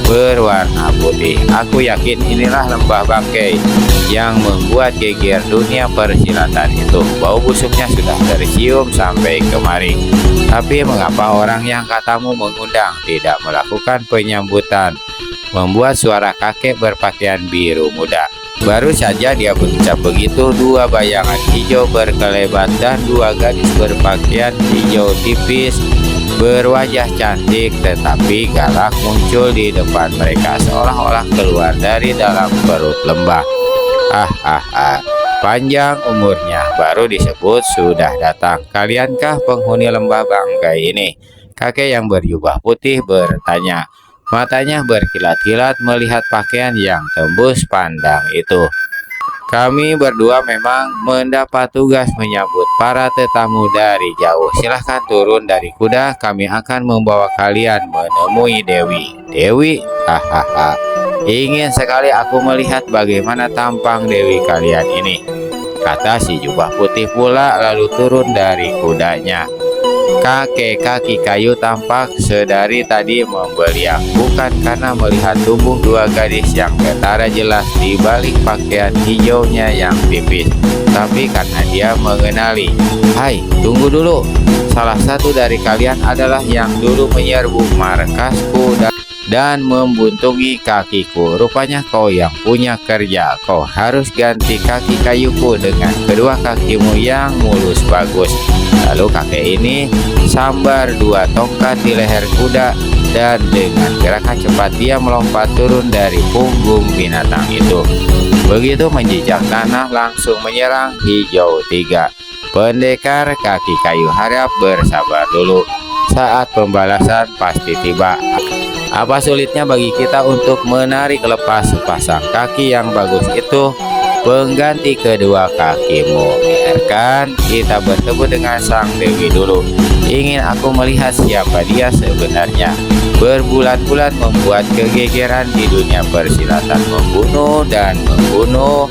berwarna putih. Aku yakin inilah Lembah Bangkai yang membuat geger dunia persilatan itu. Bau busuknya sudah tercium sampai kemari. Tapi mengapa orang yang katamu mengundang tidak melakukan penyambutan? Membuat suara kakek berpakaian biru muda. Baru saja dia berucap begitu, 2 bayangan hijau berkelebat dan 2 gadis berpakaian hijau tipis berwajah cantik tetapi galak muncul di depan mereka seolah-olah keluar dari dalam perut lembah. Panjang umurnya baru disebut sudah datang. Kaliankah penghuni lembah bangkai ini? Kakek yang berjubah putih bertanya. Matanya berkilat-kilat melihat pakaian yang tembus pandang itu. Kami berdua memang mendapat tugas menyambut para tetamu dari jauh. Silahkan turun dari kuda, kami akan membawa kalian menemui Dewi. Dewi? Ingin sekali aku melihat bagaimana tampang Dewi kalian ini, kata si jubah putih pula lalu turun dari kudanya. Kakek kaki kayu tampak sedari tadi membeliak, bukan karena melihat tubuh dua gadis yang ketara jelas di balik pakaian hijaunya yang tipis, tapi karena dia mengenali. Hai, tunggu dulu. Salah satu dari kalian adalah yang dulu menyerbu markasku dan membuntungi kakiku. Rupanya kau yang punya kerja. Kau harus ganti kaki kayuku dengan kedua kakimu yang mulus bagus. Lalu kakek ini sambar dua tongkat di leher kuda dan dengan gerakan cepat dia melompat turun dari punggung binatang itu. Begitu menjejak tanah langsung menyerang Hijau 3. Pendekar kaki kayu harap bersabar dulu. Saat pembalasan pasti tiba. Apa sulitnya bagi kita untuk menarik lepas sepasang kaki yang bagus itu? Pengganti kedua kakimu. Biarkan kita bertemu dengan sang Dewi dulu. Ingin aku melihat siapa dia sebenarnya. Berbulan-bulan membuat kegegeran di dunia persilatan, membunuh dan membunuh,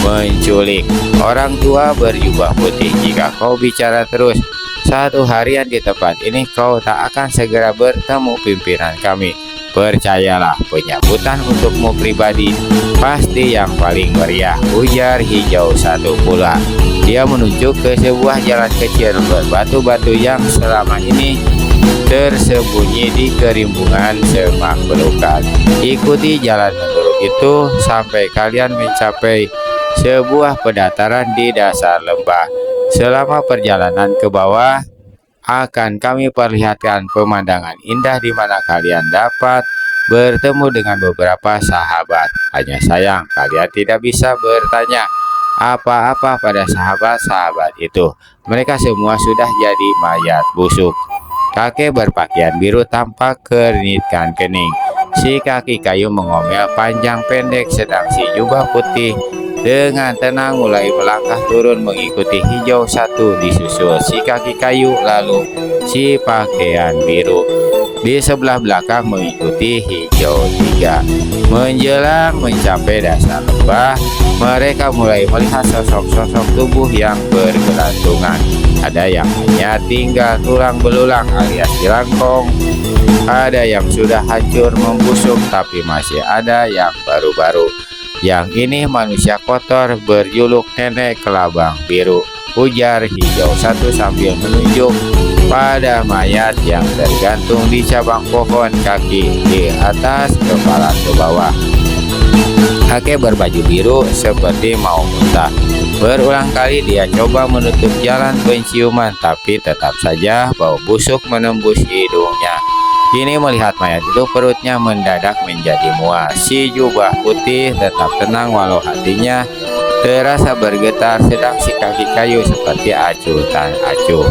menculik orang tua berjubah putih. Jika kau bicara terus, satu harian di tempat ini kau tak akan segera bertemu pimpinan kami. Percayalah, penyambutan untukmu pribadi pasti yang paling meriah, ujar Hijau 1 pula. Dia menunjuk ke sebuah jalan kecil berbatu-batu yang selama ini tersembunyi di kerimbungan semak belukar. Ikuti jalan menurut itu sampai kalian mencapai sebuah pendataran di dasar lembah. Selama perjalanan ke bawah akan kami perlihatkan pemandangan indah di mana kalian dapat bertemu dengan beberapa sahabat. Hanya sayang kalian tidak bisa bertanya apa-apa pada sahabat-sahabat itu. Mereka semua sudah jadi mayat busuk. Kakek berpakaian biru tampak keringkan kening. Si kaki kayu mengomel panjang pendek sedang si jubah putih dengan tenang mulai melangkah turun mengikuti Hijau 1 disusul si kaki kayu lalu si pakaian biru. Di sebelah belakang mengikuti Hijau 3. Menjelang mencapai dasar lembah, mereka mulai melihat sosok-sosok tubuh yang bergelantungan. Ada yang hanya tinggal tulang belulang alias jelangkong, ada yang sudah hancur membusuk tapi masih ada yang baru-baru. Yang ini manusia kotor berjuluk nenek kelabang biru, ujar Hijau 1 sambil menunjuk pada mayat yang tergantung di cabang pohon kaki di atas kepala ke bawah. Kakek berbaju biru seperti mau muntah. Berulang kali dia coba menutup jalan penciuman tapi tetap saja bau busuk menembus hidungnya. Kini melihat mayat itu perutnya mendadak menjadi mual. Si jubah putih tetap tenang walau hatinya terasa bergetar sedang si kaki kayu seperti acuh dan acuh.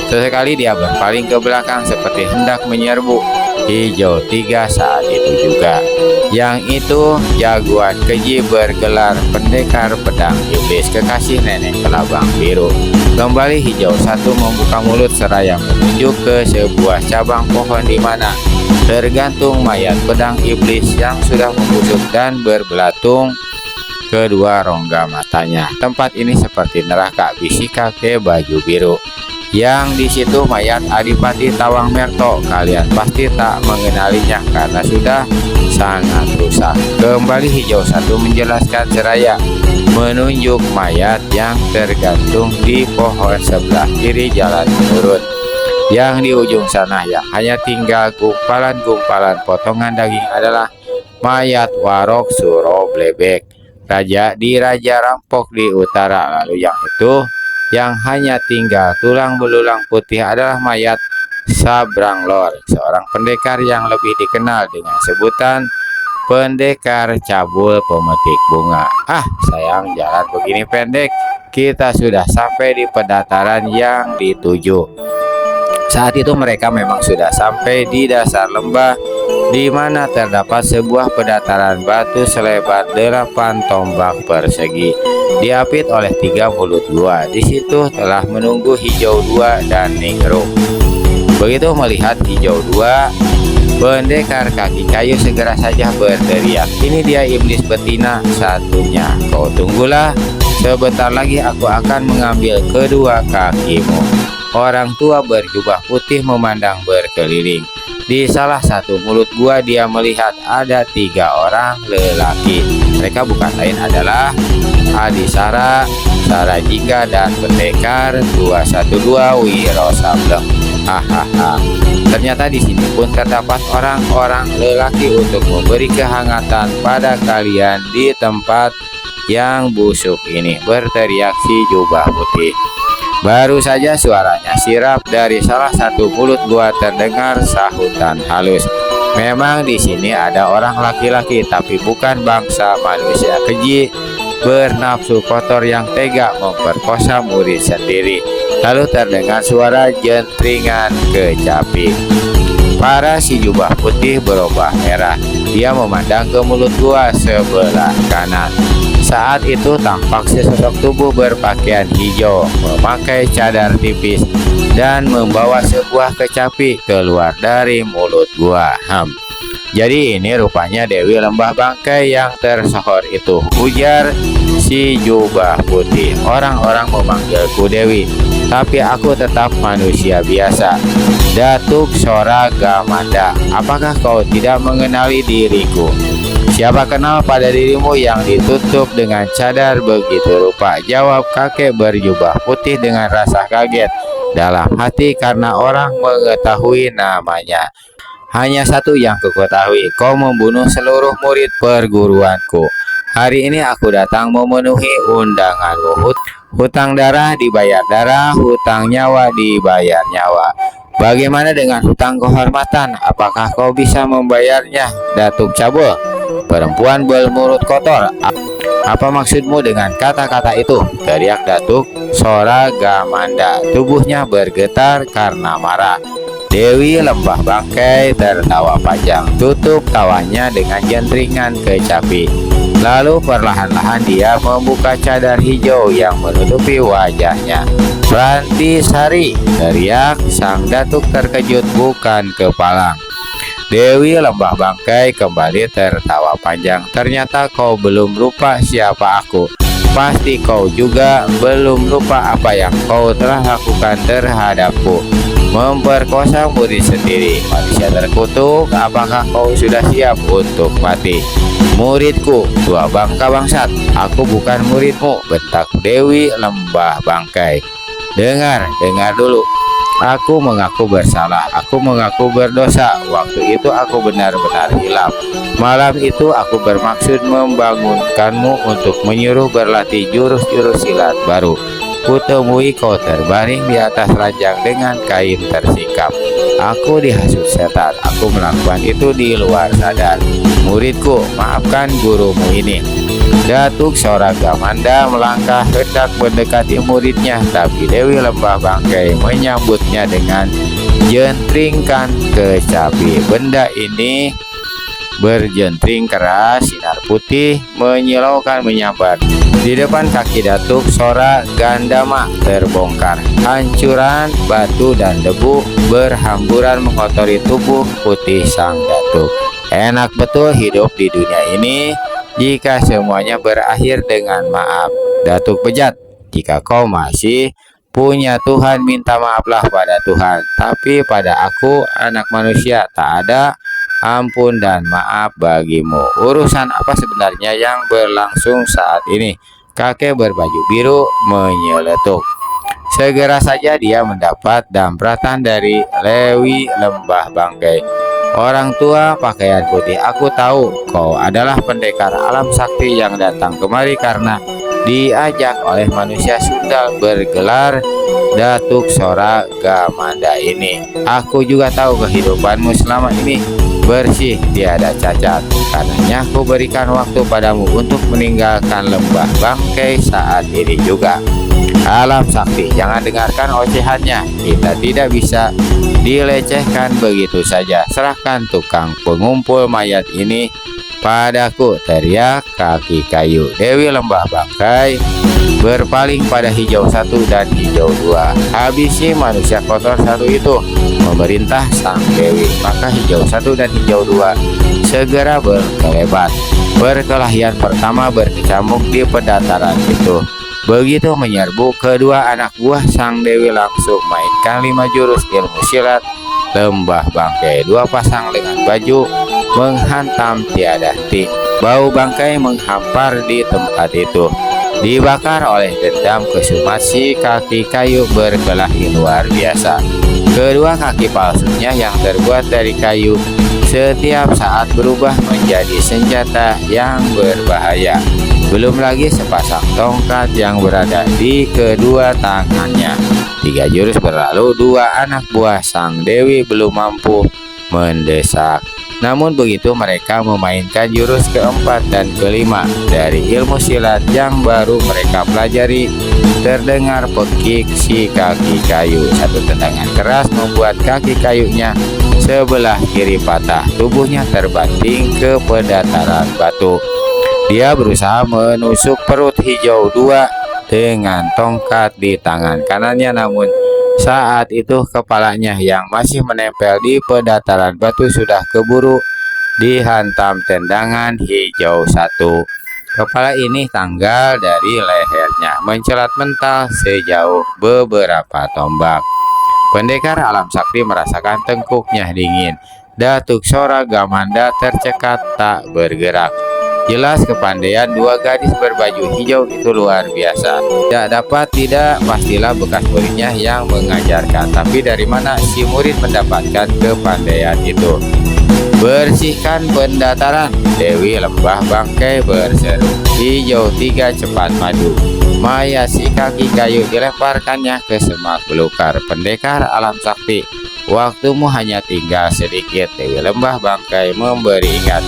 Sesekali dia berpaling ke belakang seperti hendak menyerbu Hijau 3 saat itu juga. Yang itu jagoan keji bergelar pendekar pedang iblis kekasih nenek kelabang biru. Kembali Hijau 1 membuka mulut seraya menunjuk ke sebuah cabang pohon di mana tergantung mayat pedang iblis yang sudah membusuk dan berbelatung kedua rongga matanya. Tempat ini seperti neraka, bisik kakek baju biru. Yang di situ mayat Adipati Tawang Merto. Kalian pasti tak mengenalinya karena sudah sangat rusak. Kembali Hijau 1 menjelaskan seraya menunjuk mayat yang tergantung di pohon sebelah kiri jalan menurun. Yang di ujung sana yang hanya tinggal gumpalan-gumpalan potongan daging adalah mayat Warok Suro Blebek, raja rampok di utara. Lalu yang itu yang hanya tinggal tulang belulang putih adalah mayat Sabranglor, seorang pendekar yang lebih dikenal dengan sebutan pendekar cabul pemetik bunga. Ah, sayang jalan begini pendek. Kita sudah sampai di pendataran yang dituju. Saat itu mereka memang sudah sampai di dasar lembah, di mana terdapat sebuah pendataran batu selebar 8 tombak persegi, diapit oleh 3 mulut gua. Di situ telah menunggu Hijau 2 dan Ningrum. Begitu melihat Hijau 2, pendekar kaki kayu segera saja berteriak, "Ini dia iblis betina satunya. Kau tunggulah, sebentar lagi aku akan mengambil kedua kakimu." Orang tua berjubah putih memandang berkeliling. Di salah satu mulut gua dia melihat ada 3 orang lelaki. Mereka bukan lain adalah Adisara, Sarajika, dan pendekar 212 Wiro Sableng. Hahaha. Ternyata di sini pun terdapat orang-orang lelaki untuk memberi kehangatan pada kalian di tempat yang busuk ini, berteriak si jubah putih. Baru saja suaranya sirap dari salah satu mulut gua terdengar sahutan halus. Memang di sini ada orang laki-laki, tapi bukan bangsa manusia keji bernafsu kotor yang tega memperkosa murid sendiri. Lalu terdengar suara jentringan kecapi. Para si jubah putih berubah merah. Dia memandang ke mulut gua sebelah kanan. Saat itu tampak sesosok tubuh berpakaian hijau, memakai cadar tipis, dan membawa sebuah kecapi keluar dari mulut gua. Jadi ini rupanya Dewi Lembah Bangkai yang tersohor itu, ujar si jubah putih. Orang-orang memanggilku Dewi, tapi aku tetap manusia biasa. Datuk Soragamanda, apakah kau tidak mengenali diriku? Siapa kenal pada dirimu yang ditutup dengan cadar begitu rupa? Jawab kakek berjubah putih dengan rasa kaget dalam hati karena orang mengetahui namanya. Hanya satu yang kuketahui, kau membunuh seluruh murid perguruanku. Hari ini aku datang memenuhi undanganmu. Hutang darah dibayar darah, hutang nyawa dibayar nyawa. Bagaimana dengan hutang kehormatan? Apakah kau bisa membayarnya, Datuk Cabul? Perempuan bermulut kotor, apa maksudmu dengan kata-kata itu? Teriak Datuk Soragamanda. Tubuhnya bergetar karena marah. Dewi Lembah Bangkai tertawa panjang, tutup tawanya dengan jentringan kecapi. Lalu perlahan-lahan dia membuka cadar hijau yang menutupi wajahnya. "Rantisari!" teriak sang datuk terkejut bukan kepalang. Dewi Lembah Bangkai kembali tertawa panjang. "Ternyata kau belum lupa siapa aku. Pasti kau juga belum lupa apa yang kau telah lakukan terhadapku. Memperkosa murid sendiri, manusia terkutuk. Apakah kau sudah siap untuk mati? Muridku, tua bangka bangsat, aku bukan muridmu," bentak Dewi Lembah Bangkai. Dengar dulu. Aku mengaku bersalah, aku mengaku berdosa. Waktu itu aku benar-benar hilaf. Malam itu aku bermaksud membangunkanmu untuk menyuruh berlatih jurus-jurus silat baru. Kutemui kau terbaring di atas ranjang dengan kain tersikap. Aku dihasut setan. Aku melakukan itu di luar sadar. Muridku, maafkan gurumu ini. Datuk Soragamanda melangkah hendak mendekati muridnya, tapi Dewi Lembah Bangkai menyambutnya dengan jentringkan kecapi. Benda ini berjentring keras, sinar putih menyilaukan menyambar. Di depan kaki Datuk Soragandama terbongkar. Hancuran batu dan debu berhamburan mengotori tubuh putih sang datuk. Enak betul hidup di dunia ini jika semuanya berakhir dengan maaf. Datuk bejat, jika kau masih punya Tuhan, minta maaflah pada Tuhan. Tapi pada aku, anak manusia, tak ada ampun dan maaf bagimu. Urusan apa sebenarnya yang berlangsung saat ini? Kakek berbaju biru menyeletuk. Segera saja dia mendapat dambratan dari Dewi Lembah Bangkai. Orang tua pakaian putih, aku tahu kau adalah pendekar alam sakti yang datang kemari karena diajak oleh manusia Sundal bergelar Datuk Sora Gamanda ini. Aku juga tahu kehidupanmu selama ini bersih tiada cacat. Karenanya aku berikan waktu padamu untuk meninggalkan lembah bangkai saat ini juga. Alam sakti, jangan dengarkan ocehannya. Kita tidak bisa dilecehkan begitu saja. Serahkan tukang pengumpul mayat ini padaku, teriak kaki kayu. Dewi Lembah Bangkai berpaling pada hijau satu dan hijau dua. Habisi manusia kotor satu itu, memerintah sang dewi. Maka hijau satu dan hijau dua segera berkelebat. Perkelahian pertama berkecamuk di pendataran itu. Begitu menyerbu, kedua anak buah sang dewi langsung mainkan 5 jurus ilmu silat lembah bangkai. 2 pasang lengan baju menghantam tiada henti. Bau bangkai menghampar di tempat itu. Dibakar oleh dendam kesumat, si kaki kayu berkelahi luar biasa. Kedua kaki palsunya yang terbuat dari kayu setiap saat berubah menjadi senjata yang berbahaya. Belum lagi sepasang tongkat yang berada di kedua tangannya. 3 jurus berlalu, 2 anak buah sang dewi belum mampu mendesak. Namun begitu mereka memainkan jurus keempat dan kelima dari ilmu silat yang baru mereka pelajari, terdengar pekik si kaki kayu. Satu tendangan keras membuat kaki kayunya sebelah kiri patah. Tubuhnya terbanting ke pendataran batu. Dia berusaha menusuk perut hijau dua dengan tongkat di tangan kanannya, namun saat itu kepalanya yang masih menempel di pendataran batu sudah keburu dihantam tendangan hijau satu. Kepala ini tanggal dari lehernya, mencelat mental sejauh beberapa tombak. Pendekar alam sakti merasakan tengkuknya dingin. Datuk Sora Gamanda tercekat tak bergerak. Jelas kepandaian 2 gadis berbaju hijau itu luar biasa. Tidak dapat tidak, pastilah bekas muridnya yang mengajarkan. Tapi dari mana si murid mendapatkan kepandaian itu? Bersihkan pendataran, Dewi Lembah Bangkai berseru. Hijau 3 cepat maju. Mayat si kaki kayu dilemparkannya ke semak belukar. Pendekar alam sakti, waktumu hanya tinggal sedikit. Dewi Lembah Bangkai memberi ingat.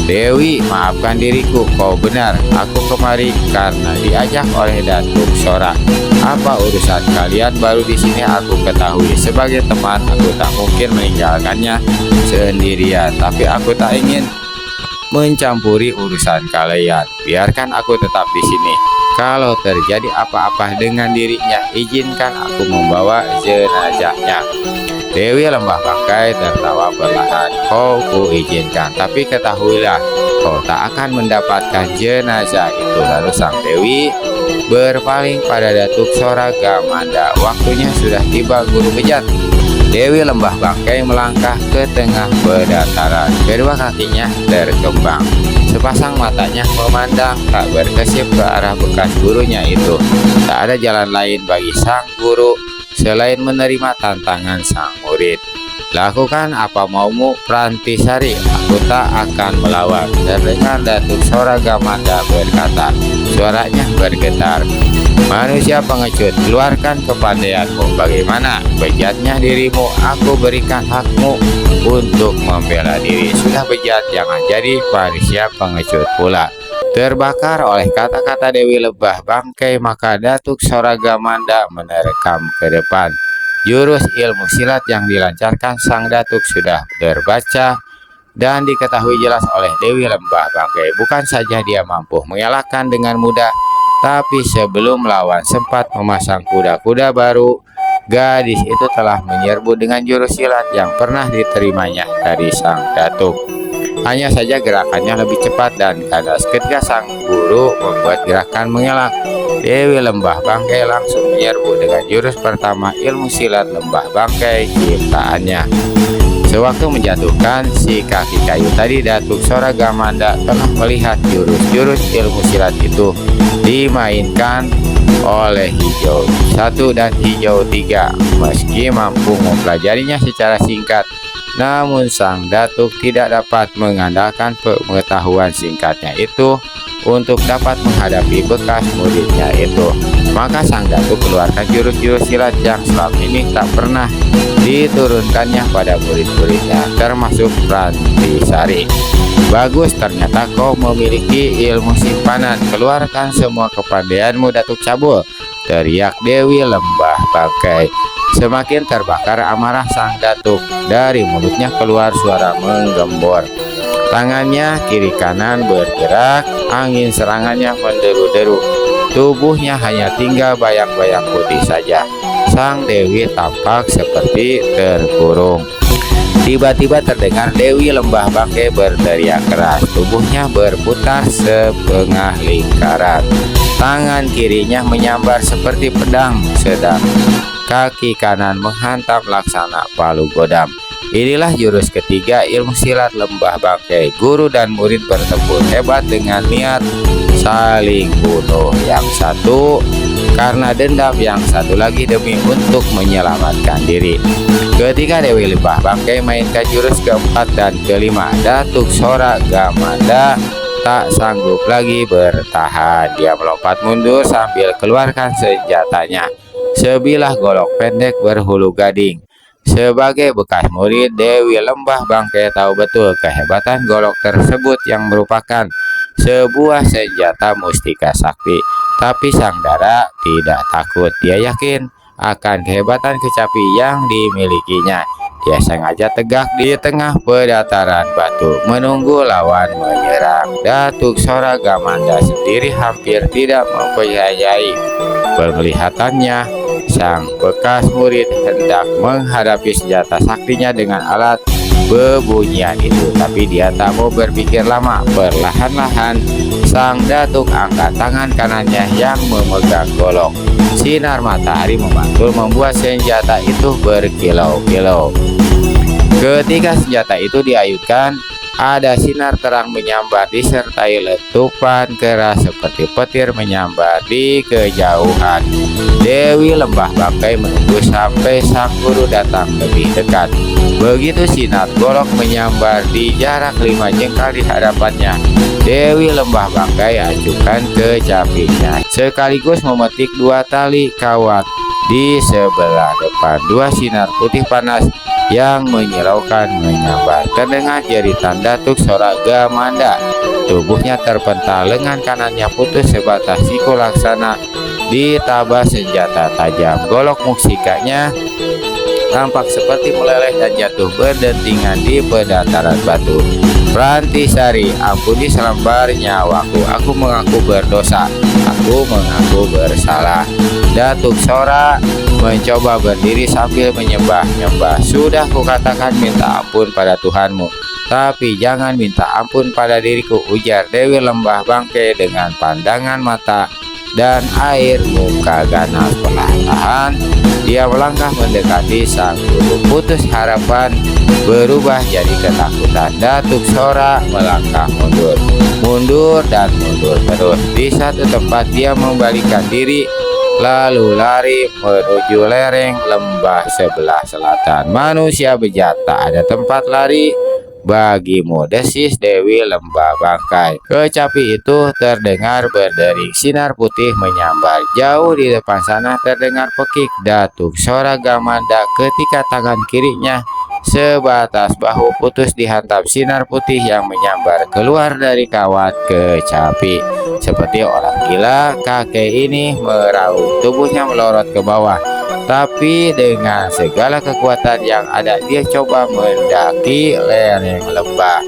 Dewi, maafkan diriku, kau benar. Aku kemari karena diajak oleh Datuk Sora. Apa urusan kalian baru di sini aku ketahui. Sebagai teman, aku tak mungkin meninggalkannya sendirian. Tapi aku tak ingin mencampuri urusan kalian. Biarkan aku tetap di sini. Kalau terjadi apa-apa dengan dirinya, izinkan aku membawa jenazahnya. Dewi Lembah Bangkai tertawa perlahan. Kau kuizinkan, tapi ketahuilah, kau tak akan mendapatkan jenazah itu. Lalu sang dewi berpaling pada Datuk Sora Gamanda. Waktunya sudah tiba, guru bejat. Dewi Lembah Bangkai melangkah ke tengah pendataran. Kedua kakinya terkembang. Sepasang matanya memandang tak berkesip ke arah bekas gurunya itu. Tak ada jalan lain bagi sang guru selain menerima tantangan sang murid. Lakukan apa maumu, Prantisari, aku tak akan melawan. Terdengar Datuk Sora Gamanda berkata. Suaranya bergetar. Manusia pengecut, keluarkan kepandaianmu. Bagaimana bejatnya dirimu? Aku berikan hakmu untuk membela diri. Sudah bejat, jangan jadi manusia pengecut pula. Terbakar oleh kata-kata Dewi Lembah Bangkai, maka Datuk Sora Gamanda menerkam ke depan. Jurus ilmu silat yang dilancarkan sang Datuk sudah terbaca dan diketahui jelas oleh Dewi Lembah Bangkai. Bukan saja dia mampu mengalahkan dengan mudah, tapi sebelum melawan sempat memasang kuda-kuda baru. Gadis itu telah menyerbu dengan jurus silat yang pernah diterimanya dari sang Datuk. Hanya saja gerakannya lebih cepat dan kandas. Ketika sang guru membuat gerakan mengelak, Dewi Lembah Bangkai langsung menyerbu dengan jurus pertama ilmu silat lembah bangkai ciptaannya. Sewaktu menjatuhkan si kaki kayu tadi, Datuk Sora Gamanda telah melihat jurus-jurus ilmu silat itu dimainkan oleh hijau 1 dan hijau 3. Meski mampu mempelajarinya secara singkat, namun sang Datuk tidak dapat mengandalkan pengetahuan singkatnya itu untuk dapat menghadapi bekas muridnya itu. Maka sang datuk keluarkan jurus-jurus silat yang selama ini tak pernah diturunkannya pada murid-muridnya, termasuk Prantisari. Bagus, ternyata kau memiliki ilmu simpanan. Keluarkan semua kepandaianmu, Datuk Cabul, teriak Dewi Lembah Bangkai. Semakin terbakar amarah sang datuk. Dari mulutnya keluar suara menggembor. Tangannya kiri kanan bergerak, angin serangannya menderu-deru. Tubuhnya hanya tinggal bayang-bayang putih saja. Sang Dewi tampak seperti terkurung. Tiba-tiba terdengar Dewi Lembah Bangkai berteriak keras. Tubuhnya berputar setengah lingkaran. Tangan kirinya menyambar seperti pedang, sedang kaki kanan menghantam laksana palu godam. Inilah jurus ketiga ilmu silat Lembah Bangkai. Guru dan murid bertempur hebat dengan niat saling bunuh. Yang satu karena dendam, yang satu lagi demi untuk menyelamatkan diri. Ketika Dewi Lembah Bangkai mainkan jurus keempat dan kelima, Datuk Sora Gamanda tak sanggup lagi bertahan. Dia melompat mundur sambil keluarkan senjatanya, sebilah golok pendek berhulu gading. Sebagai bekas murid, Dewi Lembah Bangkai tahu betul kehebatan golok tersebut yang merupakan sebuah senjata mustika sakti. Tapi sang Dara tidak takut. Dia yakin akan kehebatan kecapi yang dimilikinya. Dia sengaja tegak di tengah pedataran batu, menunggu lawan menyerang. Datuk Sora Gamanda sendiri hampir tidak mempercayai penglihatannya. Sang bekas murid hendak menghadapi senjata saktinya dengan alat bebunyian itu, tapi dia tak mau berpikir lama. Perlahan-lahan sang datuk angkat tangan kanannya yang memegang golok. Sinar matahari membantu membuat senjata itu berkilau-kilau. Ketika senjata itu diayunkan, ada sinar terang menyambar disertai letupan keras seperti petir menyambar di kejauhan. Dewi Lembah Bangkai menunggu sampai sang guru datang lebih dekat. Begitu sinar golok menyambar di jarak 5 jengkal di hadapannya, Dewi Lembah Bangkai acukan kecapinya, sekaligus memetik 2 tali kawat di sebelah depan. 2 sinar putih panas yang menyilaukan menyambar. Terdengar jeritan Datuk Sora Gamanda. Tubuhnya terpental, lengan kanannya putus sebatas siku laksana ditabas senjata tajam. Golok musikanya tampak seperti meleleh dan jatuh berdentingan di pedataran batu. Prantisari, ampuni selembar nyawaku. Aku mengaku berdosa. Aku mengaku bersalah. Datuk Sora mencoba berdiri sambil menyembah-nyembah. Sudah kukatakan minta ampun pada Tuhanmu, tapi jangan minta ampun pada diriku, ujar Dewi Lembah Bangkai dengan pandangan mata dan air muka ganas. Perlahan dia melangkah mendekati sang guru. Putus harapan berubah jadi ketakutan. Datuk Sora melangkah mundur dan mundur terus. Di satu tempat dia membalikkan diri, lalu lari menuju lereng lembah sebelah selatan. Manusia bejat, tak ada tempat lari bagimu, desis Dewi Lembah Bangkai. Kecapi itu terdengar berdering. Sinar putih menyambar. Jauh di depan sana terdengar pekik Datuk Sora Gamanda ketika tangan kirinya sebatas bahu putus dihantam sinar putih yang menyambar keluar dari kawat kecapi. Seperti orang gila, kakek ini meraung. Tubuhnya melorot ke bawah, tapi dengan segala kekuatan yang ada dia coba mendaki lereng lembah.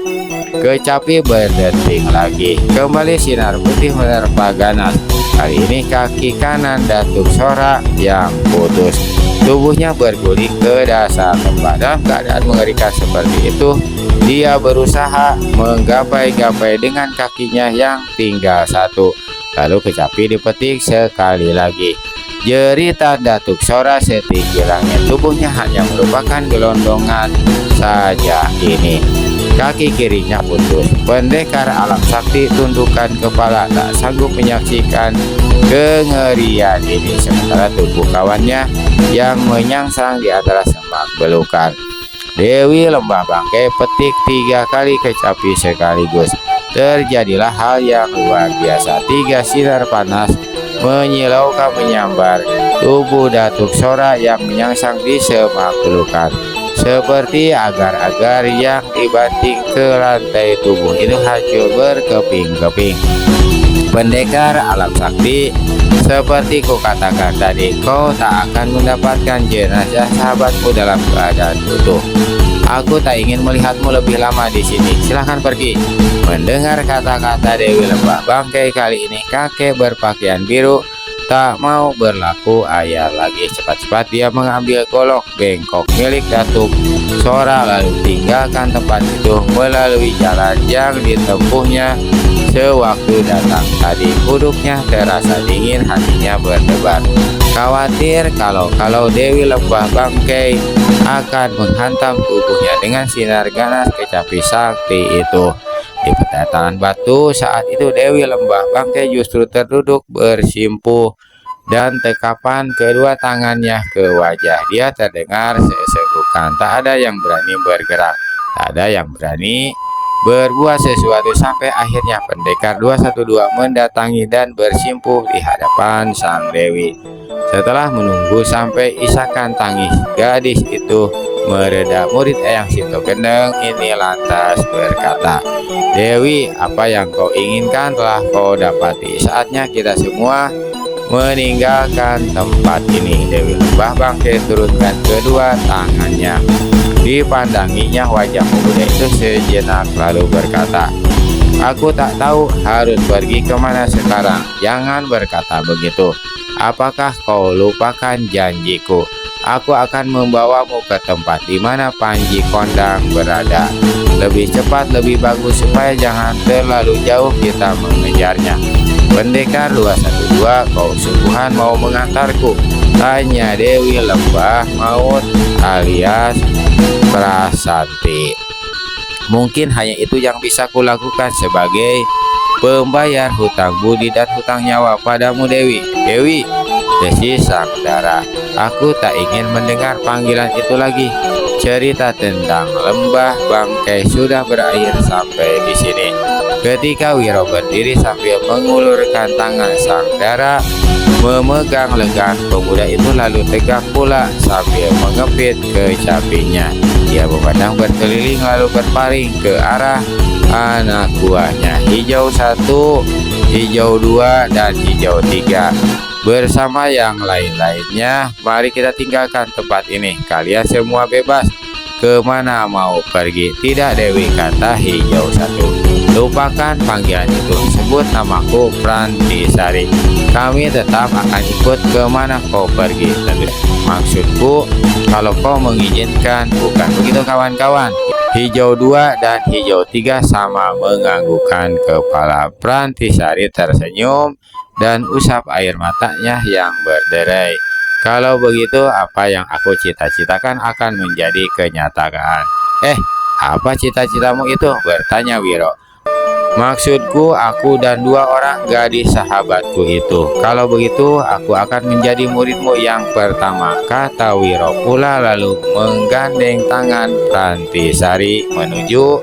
Kecapi berdenting lagi. Kembali sinar putih menerpa ganas. Kali ini kaki kanan Datuk Sora yang putus. Tubuhnya berguling ke dasar lembah. Dalam keadaan mengerikan seperti itu, dia berusaha menggapai-gapai dengan kakinya yang tinggal satu. Lalu kecapi dipetik sekali lagi. Jeritan Datuk Sora setinggi langit. Tubuhnya hanya merupakan gelondongan saja ini. Kaki kirinya putus. Pendekar alam sakti tundukkan kepala, tak sanggup menyaksikan kengerian ini. Sementara tubuh kawannya yang menyangsang di antara semak belukar. Dewi Lembah Bangkai petik 3 kali kecapi sekaligus. terjadilah hal yang luar biasa. 3 sinar panas menyilaukan menyambar tubuh Datuk Sora yang menyangsang di semaklukan, seperti agar-agar yang dibanting ke lantai tubuh itu hancur berkeping-keping. Pendekar alam sakti, seperti ku katakan tadi, kau tak akan mendapatkan jenazah sahabatmu dalam keadaan utuh. Aku tak ingin melihatmu lebih lama di sini. Silahkan pergi. Mendengar kata-kata Dewi Lembah Bangkai, kali ini kakek berpakaian biru tak mau berlaku ayah lagi. Cepat-cepat dia mengambil golok bengkok milik Datuk Sora, lalu tinggalkan tempat itu melalui jalan yang ditempuhnya. Sewaktu datang tadi, duduknya terasa dingin, hatinya berdebar. Khawatir kalau Dewi Lembah Bangkai akan menghantam tubuhnya dengan sinar ganas kecapi sakti itu. Di petatanan batu saat itu Dewi Lembah Bangkai justru terduduk bersimpuh dan tekapan kedua tangannya ke wajah. Dia terdengar sesegukan. Tak ada yang berani bergerak, tak ada yang berani berbuat sesuatu, sampai akhirnya pendekar 212 mendatangi dan bersimpuh di hadapan sang Dewi. Setelah menunggu sampai isakan tangis gadis itu mereda, murid Eyang Sinto Gendeng ini lantas berkata, "Dewi, apa yang kau inginkan telah kau dapati. Saatnya kita semua meninggalkan tempat ini." Dewi Lembah Bangkai turunkan kedua tangannya. Dipandanginya wajah pemuda itu sejenak lalu berkata, "Aku tak tahu harus pergi kemana sekarang." "Jangan berkata begitu. Apakah kau lupakan janjiku? Aku akan membawamu ke tempat di mana Panji Kondang berada. Lebih cepat lebih bagus, supaya jangan terlalu jauh kita mengejarnya." "Pendekar 212, kau sungguhan mau mengantarku?" tanya Dewi Lembah Maut alias Prasanti. "Mungkin hanya itu yang bisa kulakukan sebagai pembayar hutang budi dan hutang nyawa padamu, Dewi." "Dewi," desis sang Dara, "aku tak ingin mendengar panggilan itu lagi. Cerita tentang Lembah Bangkai sudah berakhir sampai di sini." Ketika Wiro berdiri sambil mengulurkan tangan, sang Dara memegang lengan pemuda itu lalu tegak pula sambil mengepit kecapinya. Dia memandang berkeliling lalu berpaling ke arah anak buahnya. "Hijau 1, hijau 2, dan hijau 3. Bersama yang lain-lainnya, mari kita tinggalkan tempat ini. Kalian semua bebas kemana mau pergi." "Tidak, Dewi," kata hijau 1. "Lupakan panggilan itu. Sebut namaku Prantisari. Kami tetap akan ikut kemana kau pergi. Maksudku, kalau kau mengizinkan." "Bukan begitu kawan-kawan." Hijau 2 dan hijau 3 sama menganggukkan kepala. Prantisari tersenyum dan usap air matanya yang berderai. "Kalau begitu, apa yang aku cita-citakan akan menjadi kenyataan." Apa cita-citamu itu?" bertanya Wiro. "Maksudku, aku dan 2 orang gadis sahabatku itu. Kalau begitu, aku akan menjadi muridmu yang pertama," kata Wiro pula lalu menggandeng tangan Prantisari menuju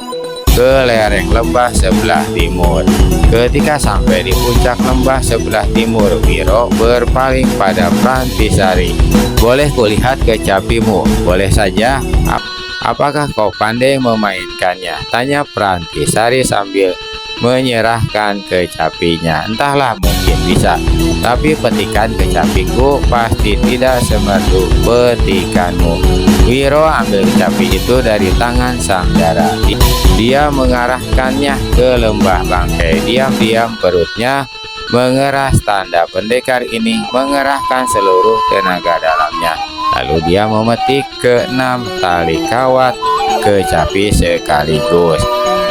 ke lereng lembah sebelah timur. Ketika sampai di puncak lembah sebelah timur, Wiro berpaling pada Prantisari. "Boleh kulihat kecapimu?" "Boleh saja." "Apakah kau pandai memainkannya?" tanya Prantisari sambil menyerahkan kecapinya. "Entahlah, mungkin bisa. Tapi petikan kecapiku pasti tidak semerdu petikanmu." Wiro ambil kecapi itu dari tangan sang Dara. Dia mengarahkannya ke Lembah Bangkai. Diam-diam perutnya mengeras, tanda pendekar ini mengerahkan seluruh tenaga dalamnya. Lalu dia memetik ke-6 tali kawat kecapi sekaligus.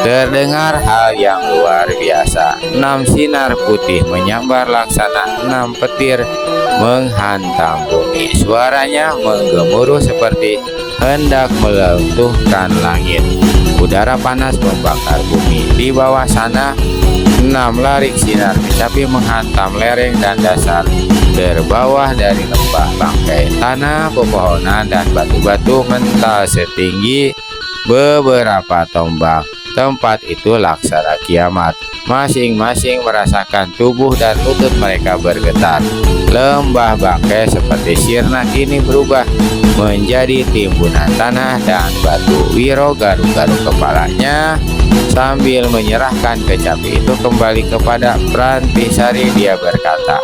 Terdengar hal yang luar biasa. 6 sinar putih menyambar laksana 6 petir menghantam bumi. Suaranya menggemuruh seperti hendak meluntuhkan langit. Udara panas membakar bumi. Di bawah sana, 6 larik sinar kecapi menghantam lereng dan dasar terbawah dari Lembah Bangkai. Tanah, pepohonan, dan batu-batu mental setinggi beberapa tombak tempat itu laksana kiamat. Masing-masing merasakan tubuh dan lutut mereka bergetar. Lembah bangkai seperti sirna kini berubah menjadi timbunan tanah dan batu. Wiro garuk-garuk kepalanya sambil menyerahkan kecapi itu kembali kepada Prantisari. Dia berkata,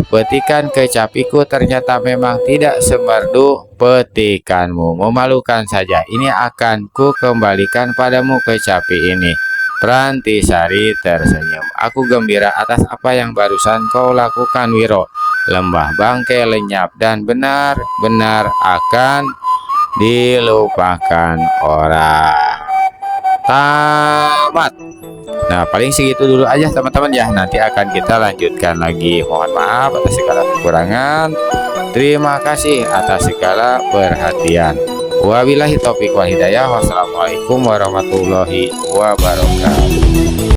petikan kecapiku ternyata memang tidak semerdu petikanmu. Memalukan saja. Ini akan ku kembalikan padamu kecapi ini. Prantisari tersenyum. Aku gembira atas apa yang barusan kau lakukan, Wiro. Lembah bangkai lenyap dan benar-benar akan dilupakan orang. Tamat. Nah, paling segitu dulu aja teman-teman ya. Nanti akan kita lanjutkan lagi. Mohon maaf atas segala kekurangan. Terima kasih atas segala perhatian. Wabillahi taufiq wal hidayah. Wassalamualaikum warahmatullahi wabarakatuh.